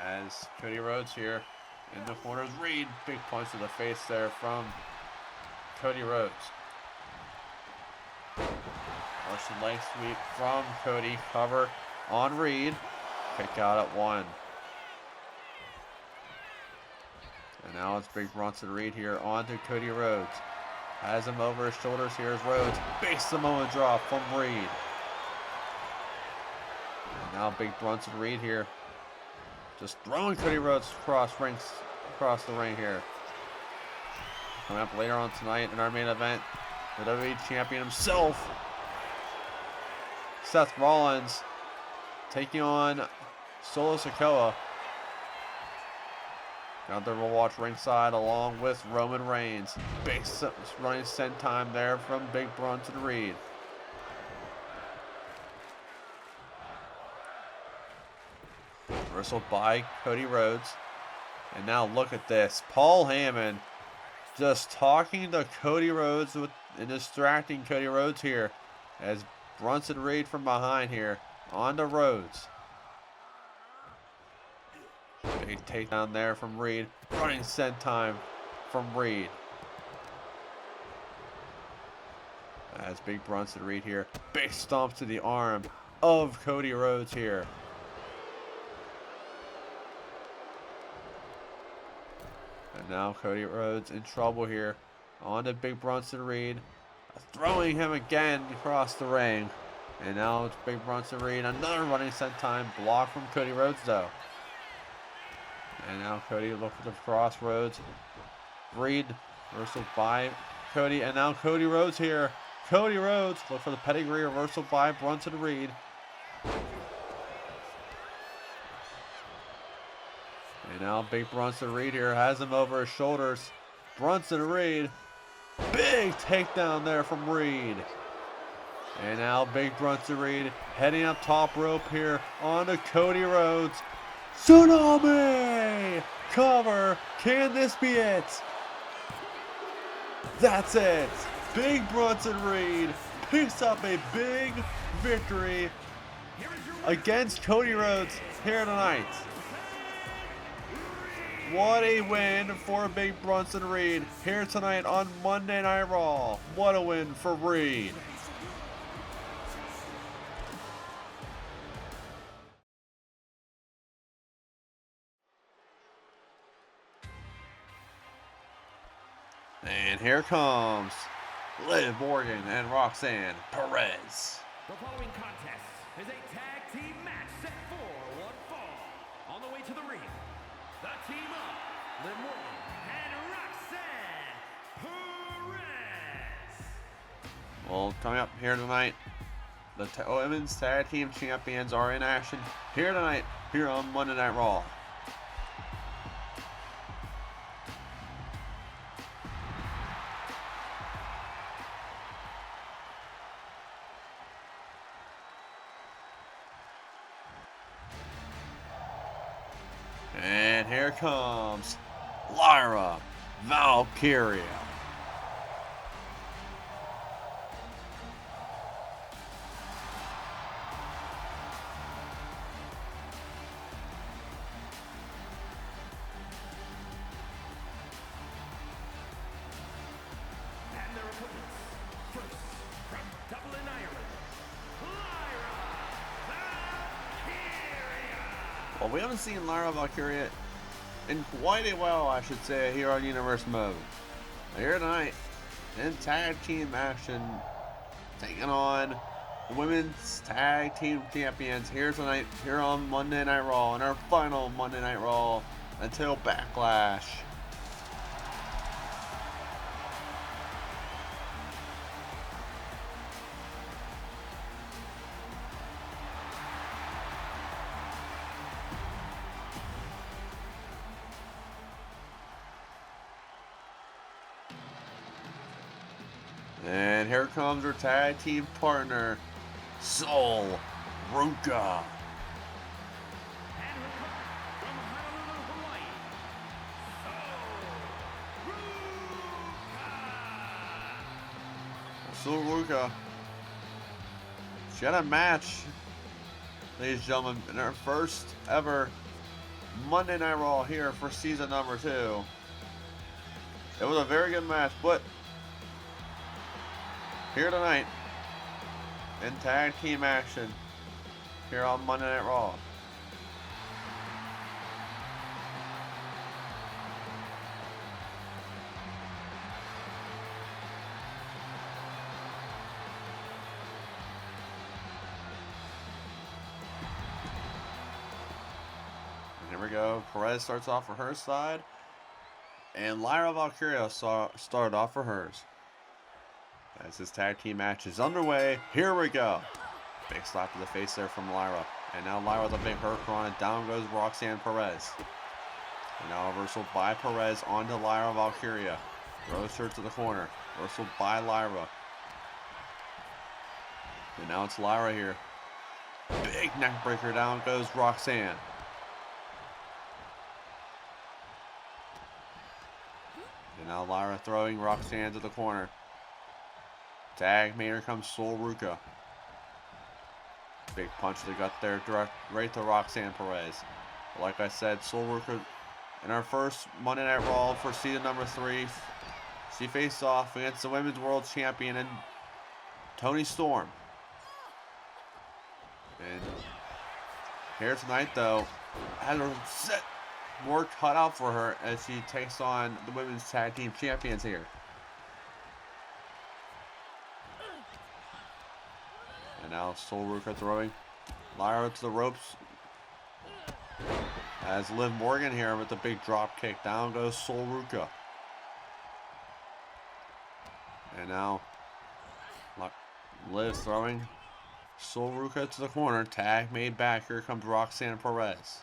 [SPEAKER 1] As Cody Rhodes here in the corners, Reed, big punch to the face there from Cody Rhodes. Russian leg sweep from Cody, cover on Reed, kick out at one. And now it's Big Bronson Reed here on to Cody Rhodes. Has him over his shoulders. Here's Rhodes. Big Samoa drop from Reed. And now Big Bronson Reed here. Just throwing Cody Rhodes across the ring here. Coming up later on tonight in our main event, the WWE Champion himself, Seth Rollins, taking on Solo Sikoa. Gunther will watch ringside along with Roman Reigns. Big running send time there from Big Bronson Reed. Reversal by Cody Rhodes. And now look at this. Paul Heyman just talking to Cody Rhodes and distracting Cody Rhodes here as Bronson Reed from behind here on to Rhodes. Big takedown there from Reed. Running send time from Reed. As Big Bronson Reed here. Big stomp to the arm of Cody Rhodes here. And now Cody Rhodes in trouble here. On to Big Bronson Reed. Throwing him again across the ring. And now it's Big Bronson Reed. Another running send time block from Cody Rhodes though. And now Cody look for the crossroads. Reed reversal by Cody. And now Cody Rhodes here. Cody Rhodes look for the pedigree reversal by Bronson Reed. And now Big Bronson Reed here has him over his shoulders. Bronson Reed. Big takedown there from Reed. And now Big Bronson Reed heading up top rope here on to Cody Rhodes. Tsunami! Cover! Can this be it? That's it! Big Bronson Reed picks up a big victory against Cody Rhodes here tonight. What a win for Big Bronson Reed here tonight on Monday Night Raw. What a win for Reed. And here comes Liv Morgan and Roxanne Perez.
[SPEAKER 2] The following contest is a tag team match set for one fall. On the way to the ring, the team of Liv Morgan and Roxanne Perez.
[SPEAKER 1] Well, coming up here tonight, the Women's Tag Team Champions are in action here tonight, here on Monday Night Raw. And here comes Lyra Valkyria.
[SPEAKER 2] And their opponents, first from Dublin, Ireland, Lyra Valkyria.
[SPEAKER 1] Well, we haven't seen Lyra Valkyria in quite a while, I should say, here on Universe Mode. Here tonight, in tag team action, taking on the Women's Tag Team Champions here tonight, here on Monday Night Raw, and our final Monday Night Raw until Backlash. And here comes her tag team partner, Sol Ruka.
[SPEAKER 2] And her opponent from Honolulu, Hawaii,
[SPEAKER 1] Sol Ruka. She had a match, ladies and gentlemen, in her first ever Monday Night Raw here for season number 2. It was a very good match, but here tonight, in tag team action, here on Monday Night Raw. go. Perez starts off for her side. And Lyra Valkyria started off for hers. As this tag team match is underway, here we go. Big slap to the face there from Lyra. And now Lyra with a big hurricane, and down goes Roxanne Perez. And now reversal by Perez onto Lyra Valkyria. Throws her to the corner. Reversal by Lyra. And now it's Lyra here. Big neck breaker, down goes Roxanne. And now Lyra throwing Roxanne to the corner. Tag made, here comes Sol Ruca. Big punch to the gut there, right to Roxanne Perez. Like I said, Sol Ruca in our first Monday Night Raw for season number 3. She faced off against the Women's World Champion and Toni Storm. And here tonight, though, has her set more cut out for her as she takes on the Women's Tag Team Champions here. And now Sol Ruca throwing Lyra to the ropes. As Liv Morgan here with the big drop kick. Down goes Sol Ruca. And now Liv throwing Sol Ruca to the corner. Tag made back. Here comes Roxanne Perez.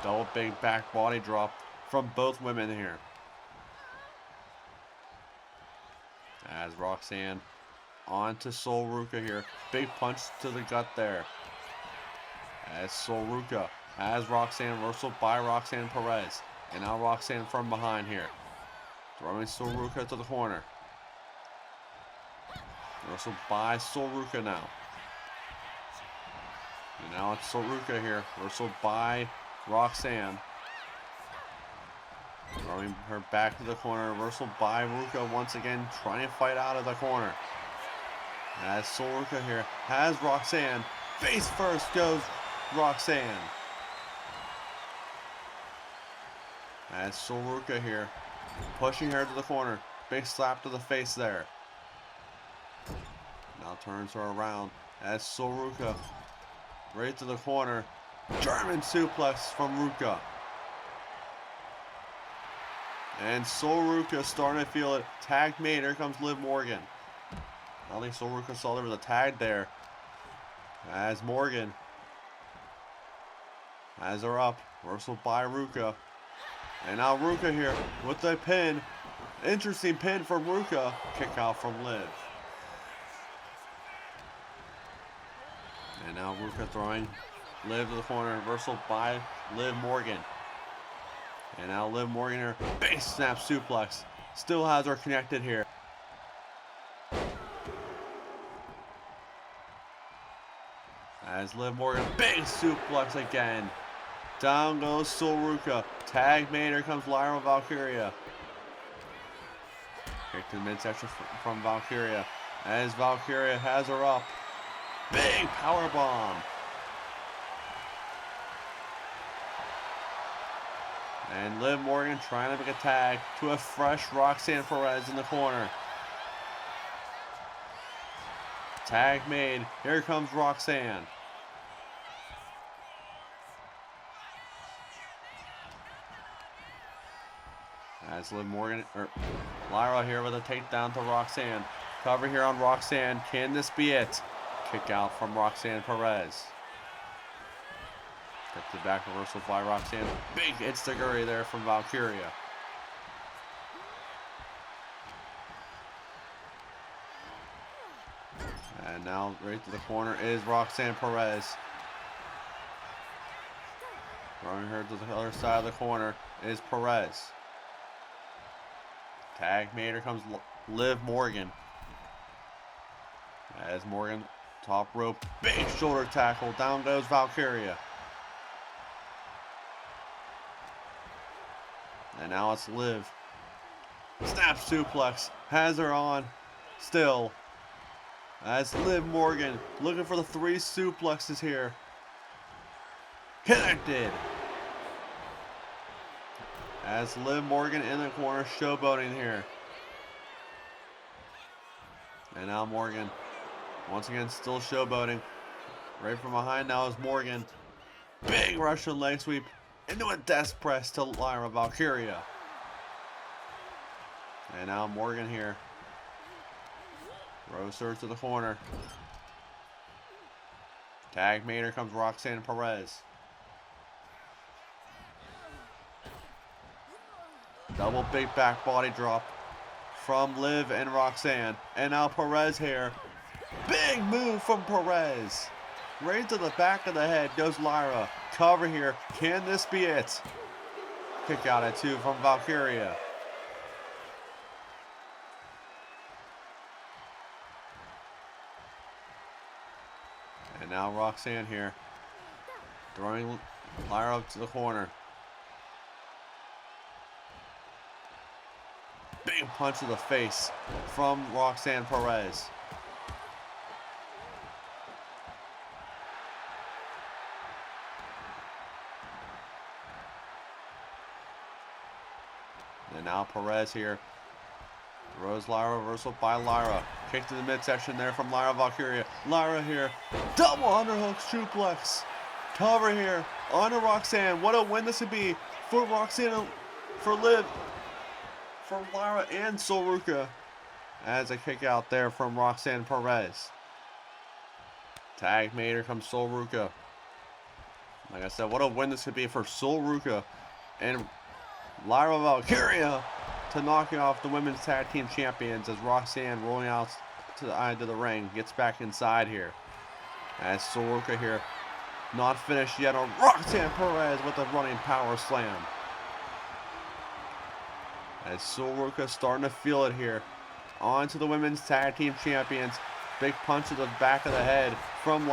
[SPEAKER 1] Double big back body drop from both women here. As Roxanne onto Sol Ruca here. Big punch to the gut there. As Sol Ruca has Roxanne reversal by Roxanne Perez. And now Roxanne from behind here. Throwing Sol Ruca to the corner. Reversal by Sol Ruca now. And now it's Sol Ruca here. Reversal by Roxanne. Throwing her back to the corner. Reversal by Ruca once again, trying to fight out of the corner. As Sol Ruca here has Roxanne. Face first goes Roxanne. As Sol Ruca here, pushing her to the corner. Big slap to the face there. Now turns her around. As Sol Ruca right to the corner. German suplex from Ruca. And Sol Ruca starting to feel it. Tag made. Here comes Liv Morgan. I don't think Sol Ruca saw there was a tag there. As Morgan has her up. Reversal by Ruca. And now Ruca here with the pin. Interesting pin from Ruca. Kick out from Liv. And now Ruca throwing Liv to the corner. Reversal by Liv Morgan. And now Liv Morgan here. Big snap suplex. Still has her connected here. As Liv Morgan. Big suplex again. Down goes Sol Ruca. Tag made. Here comes Lyra Valkyria. Kick to the midsection from Valkyria. As Valkyria has her up. Big power bomb. And Liv Morgan trying to make a tag to a fresh Roxanne Perez in the corner. Tag made. Here comes Roxanne. As Liv Morgan, Lyra here with a takedown to Roxanne. Cover here on Roxanne. Can this be it? Kick out from Roxanne Perez. Get the back reversal by Roxanne. Big Itstaguri there from Valkyria. And now right to the corner is Roxanne Perez. Throwing her to the other side of the corner is Perez. Tag made. Here comes Liv Morgan. As Morgan, top rope, big shoulder tackle. Down goes Valkyria. And now it's Liv. Snap suplex. Has her on. Still. As Liv Morgan looking for the 3 suplexes here. Connected. As Liv Morgan in the corner showboating here. And now Morgan once again still showboating. Right from behind now is Morgan. Big Russian leg sweep into a death press to Lyra Valkyria. And now Morgan here. Rose her to the corner. Tag mate, here comes Roxanne Perez. Double big back body drop from Liv and Roxanne. And now Perez here. Big move from Perez. Right to the back of the head goes Lyra. Cover here. Can this be it? Kick out at 2 from Valkyria. And now Roxanne here. Throwing Lyra up to the corner. Big punch to the face from Roxanne Perez. And now Perez here. Throws Lyra, reversal by Lyra. Kick to the midsection there from Lyra Valkyria. Lyra here. Double underhook suplex. Cover here onto Roxanne. What a win this would be for Roxanne, for Liv, for Lyra and Soruka. As a kick out there from Roxanne Perez. Tag mate, here comes Soruka. Like I said, what a win this could be for Soruka and Lyra Valkyria to knock off the women's tag team champions as Roxanne rolling out to the end of the ring gets back inside here. As Soruka here, not finished yet on Roxanne Perez with a running power slam. As Soruka starting to feel it here. On to the women's tag team champions. Big punch to the back of the head from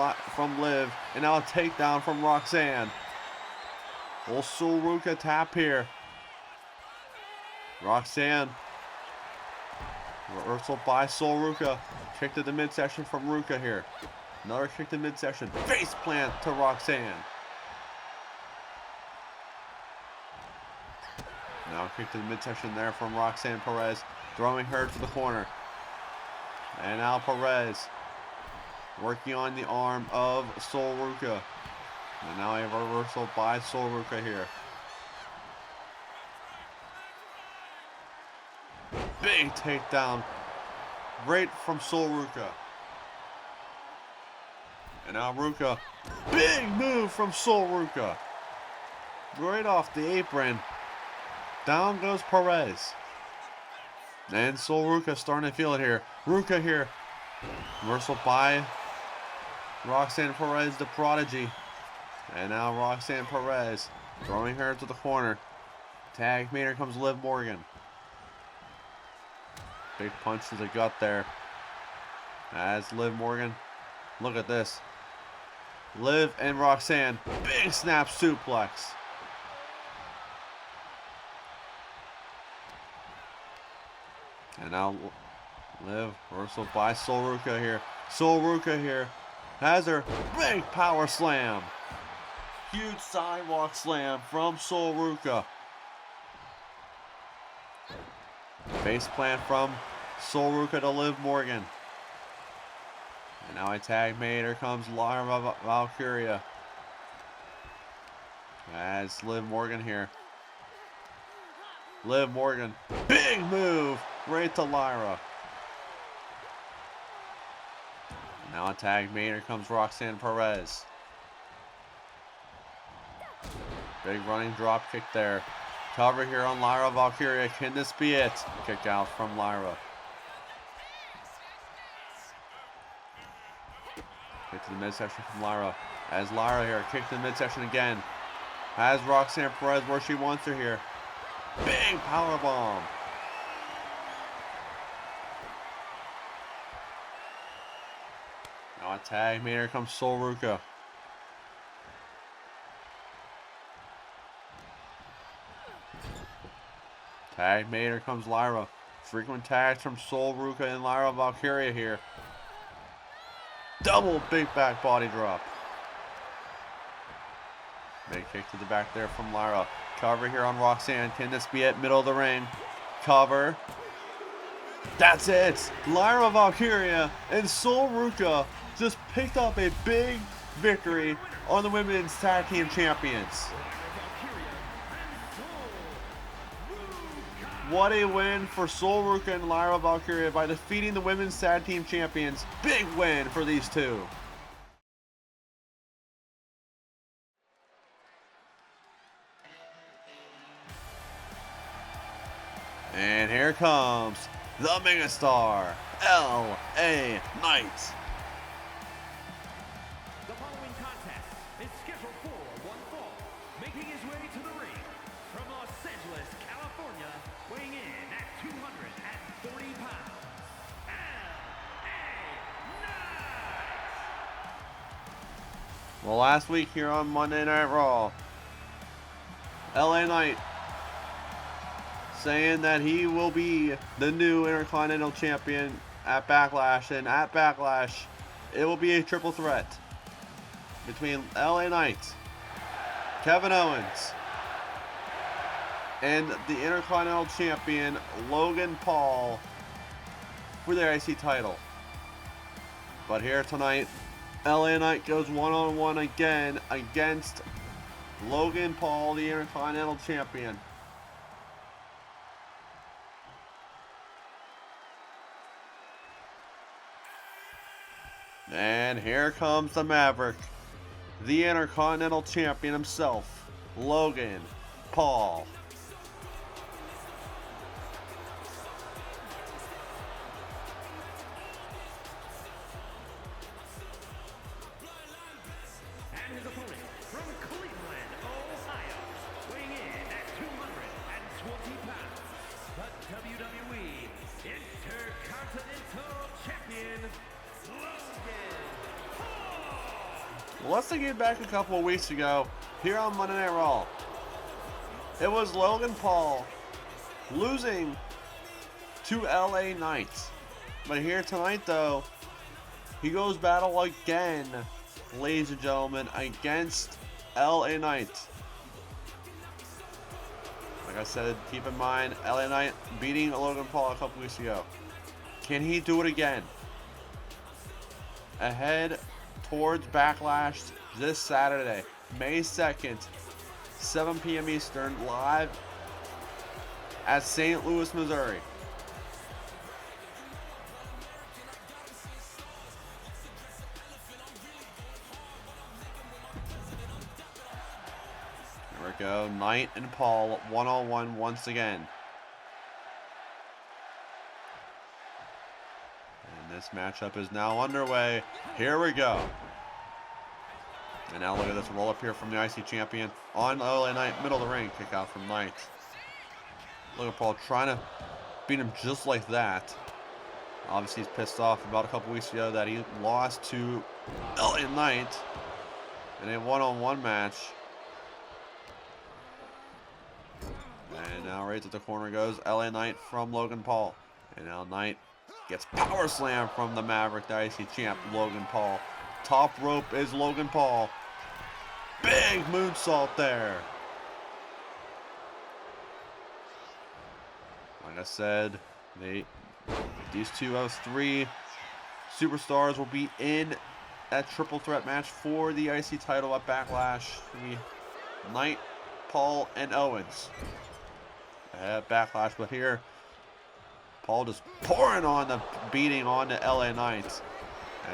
[SPEAKER 1] Liv. And now a takedown from Roxanne. Will Soruka tap here? Roxanne. Reversal by Soruka. Kick to the midsection from Ruka here. Another kick to midsection. Face plant to Roxanne. Now kick to the midsection there from Roxanne Perez. Throwing her to the corner. And now Perez working on the arm of Soruka. And now a reversal by Soruka here. Big takedown right from Soruka. And now Ruka. Big move from Soruka. Right off the apron. Down goes Perez. And Soruka starting to feel it here. Ruka here. Reversal by Roxanne Perez, the prodigy. And now Roxanne Perez throwing her to the corner. Tag mate, here comes Liv Morgan. Big punch to the gut there. As Liv Morgan. Look at this. Liv and Roxanne. Big snap suplex. And now Liv reversal by Soruka here. Soruka here has her big power slam. Huge sidewalk slam from Soruka. Face plant from Soruka to Liv Morgan. And now a tag mate. Here comes Lyra Valkyria. As Liv Morgan here. Liv Morgan. Big move right to Lyra. Now a tag mate. Here comes Roxanne Perez. Big running drop kick there. Cover here on Lyra Valkyria. Can this be it? Kick out from Lyra. Kick to the midsection from Lyra. As Lyra here, kick to the midsection again. Has Roxanne Perez where she wants her here. Big power bomb. Now a tag mate. Here comes Soruka. Tag mate. Here comes Lyra. Frequent tags from Soruka and Lyra Valkyria here. Double big back body drop. Big kick to the back there from Lyra. Cover here on Roxanne. Can this be it? Middle of the ring. Cover. That's it. Lyra Valkyria and Soruka just picked up a big victory on the Women's Tag Team Champions. What a win for Sol Ruca and Lyra Valkyria by defeating the Women's Tag Team Champions. Big win for these two. And here comes the megastar, L.A. Knight.
[SPEAKER 2] The following contest is scheduled for one fall. Making his way to the ring from Los Angeles, California, weighing in at 240 pounds, L.A. Knight.
[SPEAKER 1] Well, last week here on Monday Night Raw, L.A. Knight saying that he will be the new Intercontinental Champion at Backlash, and at Backlash, it will be a triple threat between LA Knight, Kevin Owens, and the Intercontinental Champion Logan Paul for the IC title. But here tonight, LA Knight goes one-on-one again against Logan Paul, the Intercontinental Champion. And here comes the Maverick, the Intercontinental Champion himself, Logan Paul.
[SPEAKER 2] And his opponent from Cleveland, Ohio, weighing in at 220 pounds, the WWE Intercontinental Champion, Logan Paul.
[SPEAKER 1] Well, let's take it back a couple of weeks ago here on Monday Night Raw. It was Logan Paul losing to LA Knight. But here tonight, though, he goes battle again, ladies and gentlemen, against LA Knight. Like I said, keep in mind, LA Knight beating Logan Paul a couple weeks ago. Can he do it again? Ahead towards Backlash this Saturday, May 2nd, 7 p.m. Eastern, live at St. Louis, Missouri. Here we go, Knight and Paul one-on-one once again. And this matchup is now underway. Here we go. And now look at this roll up here from the IC champion on LA Knight, middle of the ring, kick out from Knight. Look at Paul trying to beat him just like that. Obviously he's pissed off about a couple weeks ago that he lost to LA Knight in a one-on-one match. And now right to the corner goes LA Knight from Logan Paul. And now Knight gets power slam from the Maverick, the IC champ, Logan Paul. Top rope is Logan Paul. Big moonsault there. Like I said, these two out of three superstars will be in that triple threat match for the IC title at Backlash. Knight, Paul, and Owens at Backlash, but here Paul just pouring on the beating on the LA Knight.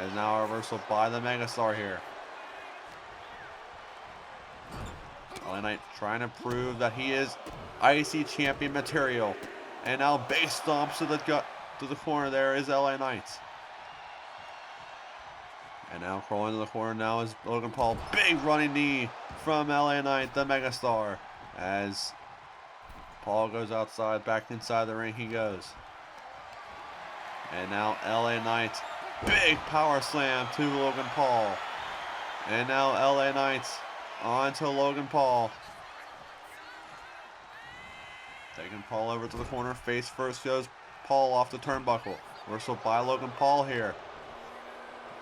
[SPEAKER 1] And now a reversal by the megastar here. LA Knight trying to prove that he is IC champion material. And now base stomps to the corner. There is LA Knight. And now crawling to the corner now is Logan Paul. Big running knee from LA Knight, the megastar. As Paul goes outside, back inside the ring he goes. And now LA Knight. Big power slam to Logan Paul. And now LA Knight on to Logan Paul. Taking Paul over to the corner. Face first goes Paul off the turnbuckle. Reversal by Logan Paul here.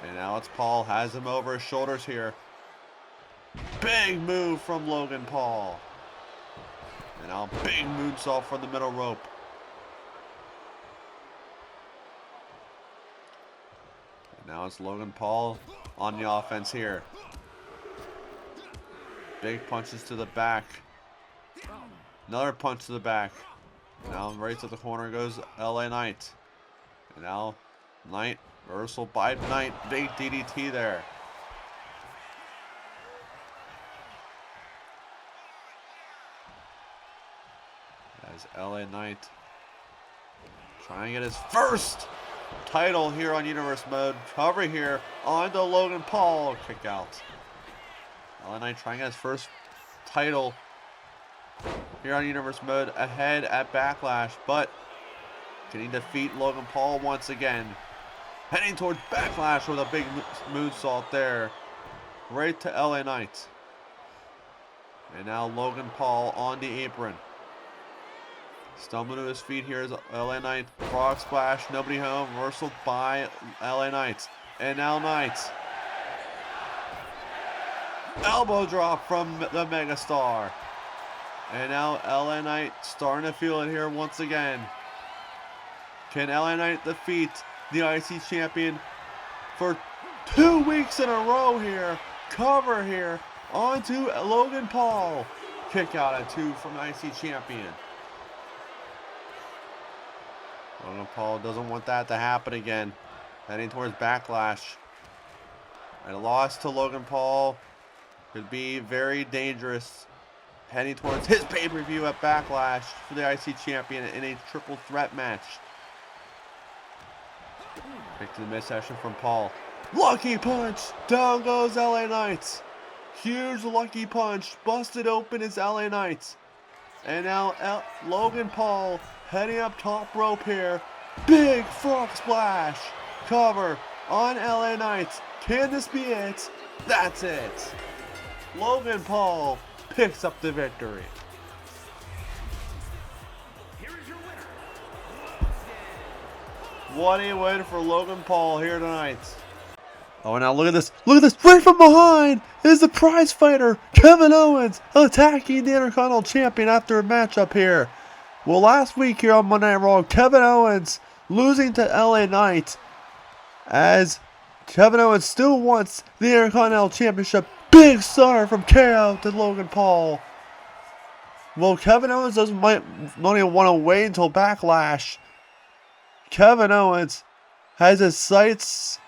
[SPEAKER 1] And now it's Paul. Has him over his shoulders here. Big move from Logan Paul. And now big moonsault from the middle rope. Now it's Logan Paul on the offense here. Big punches to the back. Another punch to the back. Now right to the corner goes LA Knight. And now Knight, reversal by Knight. Big DDT there. As LA Knight trying to get his first title here on Universe Mode. Cover here onto Logan Paul. Kick out. LA Knight trying to get his first title here on Universe Mode ahead at Backlash, but can he defeat Logan Paul once again? Heading towards Backlash with a big moonsault there. Right to LA Knight. And now Logan Paul on the apron. Stumbling to his feet here is LA Knight. Frog splash, nobody home. Reversal by LA Knight. And now Knight. Elbow drop from the Megastar. And now LA Knight starting to feel it here once again. Can LA Knight defeat the IC champion for 2 weeks in a row here? Cover here onto Logan Paul. Kick out at 2 from the IC champion. Logan Paul doesn't want that to happen again. Heading towards Backlash. A loss to Logan Paul could be very dangerous. Heading towards his pay-per-view at Backlash for the IC champion in a triple threat match. Back to the midsection from Paul. Lucky punch! Down goes LA Knight. Huge lucky punch. Busted open is LA Knight. And now Logan Paul heading up top rope here. Big frog splash. Cover on LA Knight. Can this be it? That's it. Logan Paul picks up the victory.
[SPEAKER 2] Here is your winner.
[SPEAKER 1] What a win for Logan Paul here tonight. Oh, and now look at this. Look at this. Right from behind is the prize fighter, Kevin Owens, attacking the Intercontinental Champion after a matchup here. Well, last week here on Monday Night Raw, Kevin Owens losing to LA Knight, as Kevin Owens still wants the Intercontinental Championship. Big star from KO to Logan Paul. Well, Kevin Owens don't even want to wait until Backlash. Kevin Owens has his sights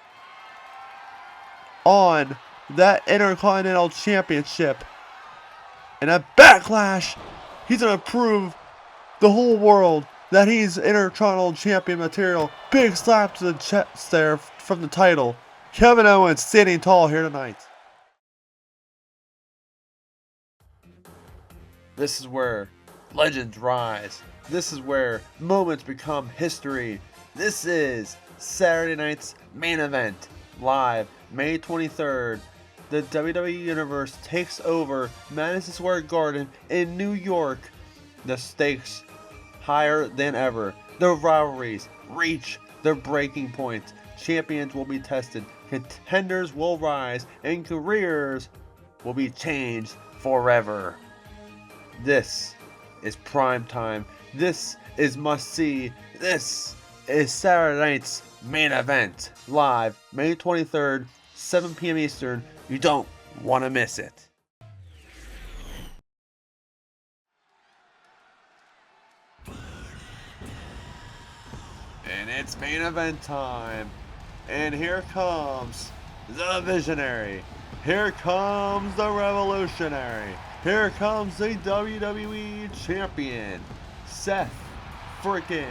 [SPEAKER 1] on that Intercontinental Championship. And at Backlash, he's going to prove the whole world that he's Intercontinental Champion material. Big slap to the chest there from the title. Kevin Owens standing tall here tonight. This is where legends rise. This is where moments become history. This is Saturday night's main event. Live May 23rd. The WWE Universe takes over Madison Square Garden in New York. The stakes higher than ever. The rivalries reach their breaking point. Champions will be tested. Contenders will rise. And careers will be changed forever. This is prime time. This is must see. This is Saturday night's main event. Live May 23rd, 7 p.m. Eastern. You don't want to miss it. And it's main event time. And here comes the visionary. Here comes the revolutionary. Here comes the WWE Champion, Seth freaking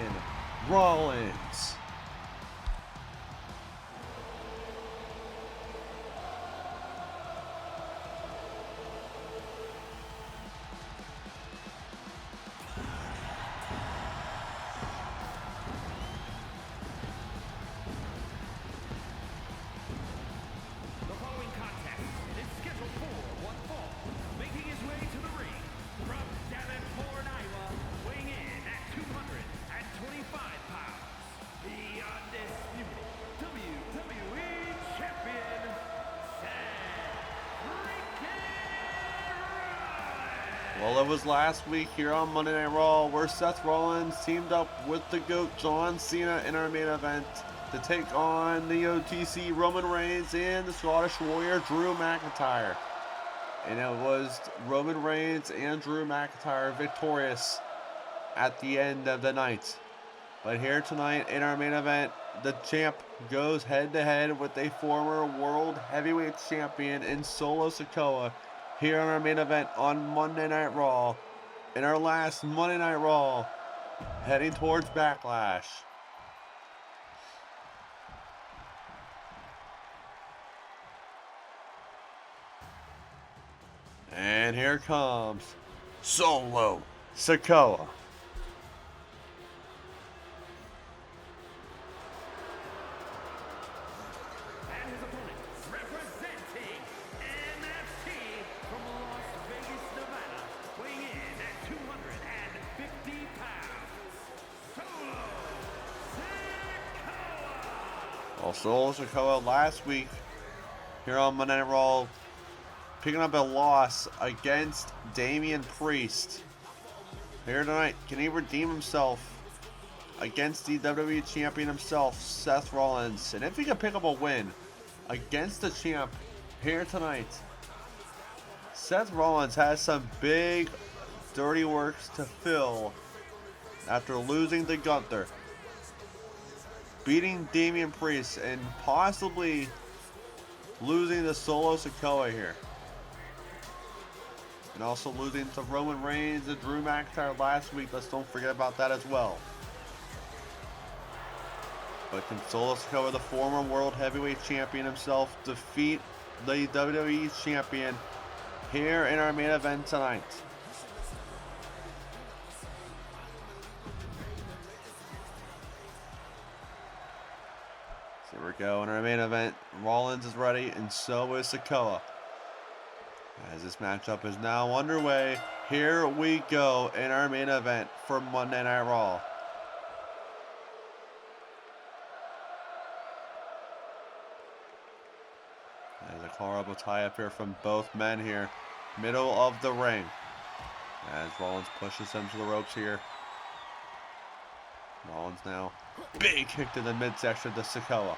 [SPEAKER 1] Rollins.
[SPEAKER 2] The following contest is scheduled for one fall. Making his way to the ring from Davenport, Iowa, weighing in at 225 pounds, the undisputed WWE Champion, Seth freaking Rollins.
[SPEAKER 1] Well, it was last week here on Monday Night Raw where Seth Rollins teamed up with the GOAT John Cena in our main event to take on the OTC Roman Reigns and the Scottish Warrior Drew McIntyre. And it was Roman Reigns and Drew McIntyre victorious at the end of the night. But here tonight in our main event, the champ goes head to head with a former World Heavyweight Champion in Solo Sikoa here on our main event on Monday Night Raw. In our last Monday Night Raw, heading towards Backlash. And here comes Solo Sikoa.
[SPEAKER 2] And his opponent, representing NFC from Las Vegas, Nevada, weighing in at 250 pounds, Solo Sikoa.
[SPEAKER 1] Well, Solo Sikoa last week here on Monday Night Raw, picking up a loss against Damian Priest. Here tonight, can he redeem himself against the WWE Champion himself, Seth Rollins? And if he can pick up a win against the champ here tonight, Seth Rollins has some big dirty works to fill after losing to Gunther, beating Damian Priest, and possibly losing to Solo Sikoa here. And also losing to Roman Reigns and Drew McIntyre last week. Let's don't forget about that as well. But can Solo Sikoa, the former World Heavyweight Champion himself, defeat the WWE Champion here in our main event tonight? So here we go in our main event. Rollins is ready and so is Sikoa. As this matchup is now underway, here we go in our main event for Monday Night Raw. There's a horrible tie-up here from both men here. Middle of the ring. As Rollins pushes him to the ropes here. Rollins now. Big kick to the midsection to Sikoa.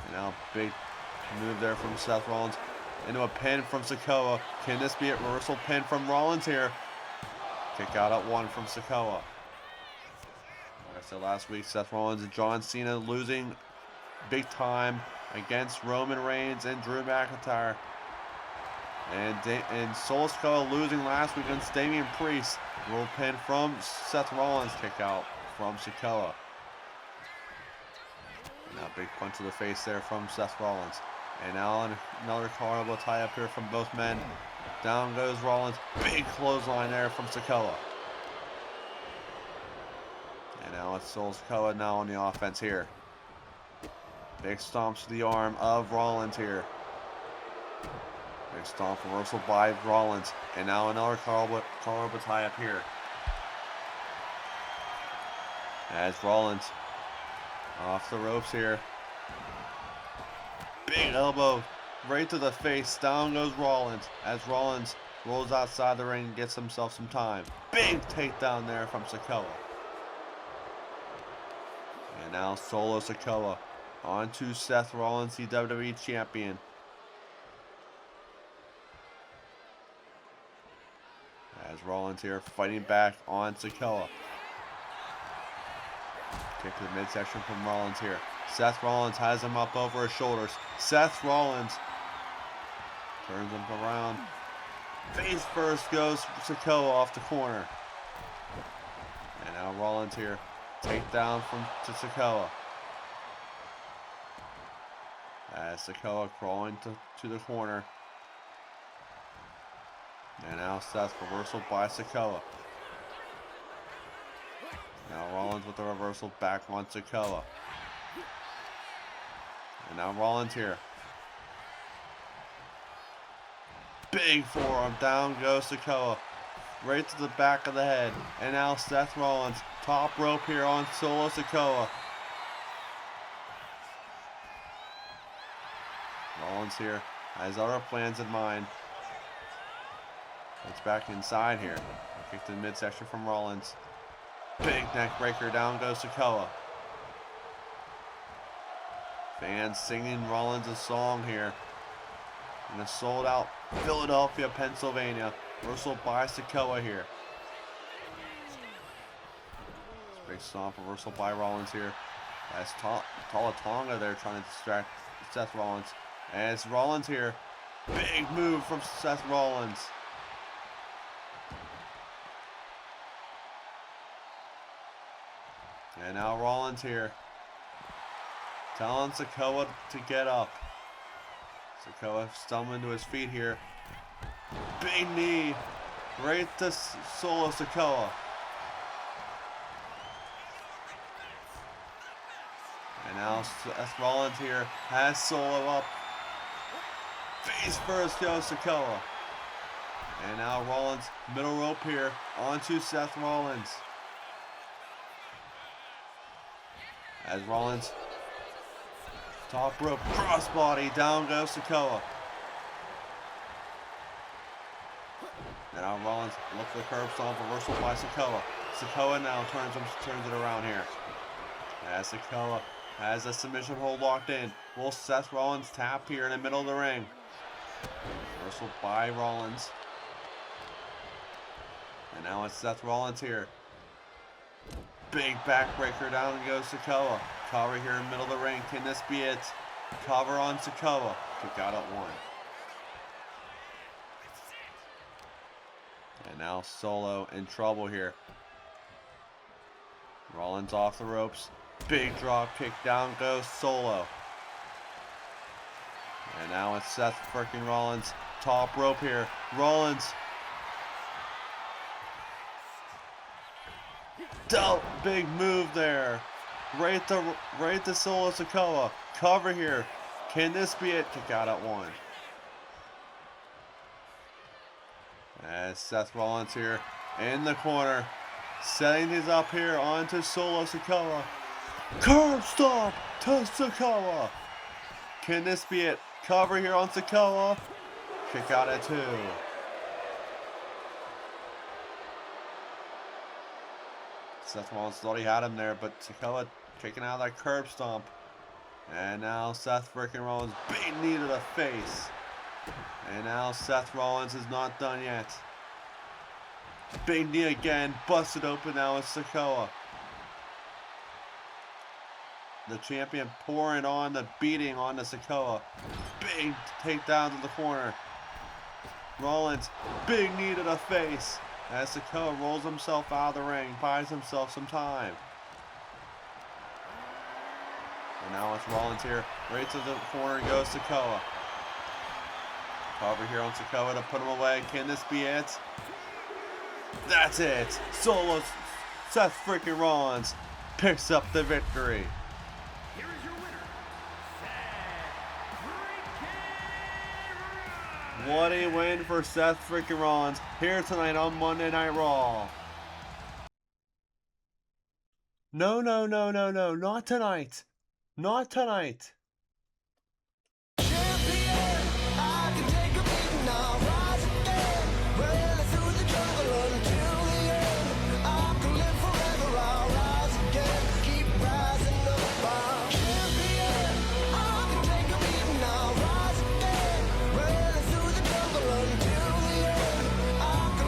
[SPEAKER 1] And now big move there from Seth Rollins. Into a pin from Sikoa. Can this be a reversal pin from Rollins here? Kick out at one from Sikoa. Like I said last week, Seth Rollins and John Cena losing big time against Roman Reigns and Drew McIntyre. And Solo Sikoa losing last week against Damian Priest. Roll pin from Seth Rollins. Kick out from Sikoa. Now big punch to the face there from Seth Rollins. And now another horrible tie-up here from both men. Down goes Rollins. Big clothesline there from Sikoa. And now it's Solo Sikoa now on the offense here. Big stomps to the arm of Rollins here. Big stomp reversal by Rollins. And now another horrible tie-up here. As Rollins off the ropes here. Big elbow right to the face. Down goes Rollins as Rollins rolls outside the ring and gets himself some time. Big takedown there from Sikoa. And now Solo Sikoa on to Seth Rollins, the WWE Champion. As Rollins here fighting back on Sikoa. Kick to the midsection from Rollins here. Seth Rollins has him up over his shoulders. Seth Rollins turns him around. Face first goes Sikoa off the corner. And now Rollins here. Takedown to Sikoa. As Sikoa crawling to the corner. And now Seth reversal by Sikoa. Now Rollins with the reversal back on Sikoa. And now Rollins here. Big forearm. Down goes Sikoa. Right to the back of the head. And now Seth Rollins. Top rope here on Solo Sikoa. Rollins here has other plans in mind. It's back inside here. Kick to the midsection from Rollins. Big neck breaker. Down goes Sikoa. Fans singing Rollins' song here in a sold-out Philadelphia, Pennsylvania. Reversal by Sikoa here. Big stomp reversal by Rollins here. As Talatonga there trying to distract Seth Rollins. As Rollins here. Big move from Seth Rollins. And now Rollins here. Telling Sikoa to get up. Sikoa stumbling to his feet here. Big knee. Right to Solo Sikoa. And now Seth Rollins here has Solo up. Face first goes Sikoa. And now Rollins, middle rope here, onto Seth Rollins. As Rollins, top rope, crossbody, down goes Sikoa. And now Rollins, look for the curb stomp, reversal by Sikoa. Sikoa now turns it around here. As Sikoa has a submission hold locked in. Will Seth Rollins tap here in the middle of the ring? Reversal by Rollins. And now it's Seth Rollins here. Big backbreaker, down goes Sikoa. Cover here in the middle of the ring. Can this be it? Cover on Sikoa. Kick out at 1. And now Solo in trouble here. Rollins off the ropes. Big drop kick, down goes Solo. And now it's Seth freaking Rollins. Top rope here. Rollins. Big move there. Right to Solo Sikoa. Cover here. Can this be it? Kick out at 1. As Seth Rollins here in the corner. Setting these up here onto Solo Sikoa. Curb stomp to Sikoa. Can this be it? Cover here on Sikoa. Kick out at 2. Seth Rollins thought he had him there, but Sikoa kicking out that curb stomp. And now Seth freaking Rollins, big knee to the face. And now Seth Rollins is not done yet. Big knee again, busted open now with Sikoa. The champion pouring on the beating on the Sikoa. Big takedown to the corner. Rollins, big knee to the face. As Sikoa rolls himself out of the ring, buys himself some time. And now it's Rollins here. Right to the corner goes Sikoa. Cover here on Sikoa to put him away. Can this be it? That's it. Solo Seth freaking Rollins picks up the victory.
[SPEAKER 2] Here is your winner, Seth freaking Rollins.
[SPEAKER 1] What a win for Seth freaking Rollins here tonight on Monday Night Raw. No, not tonight. Not tonight.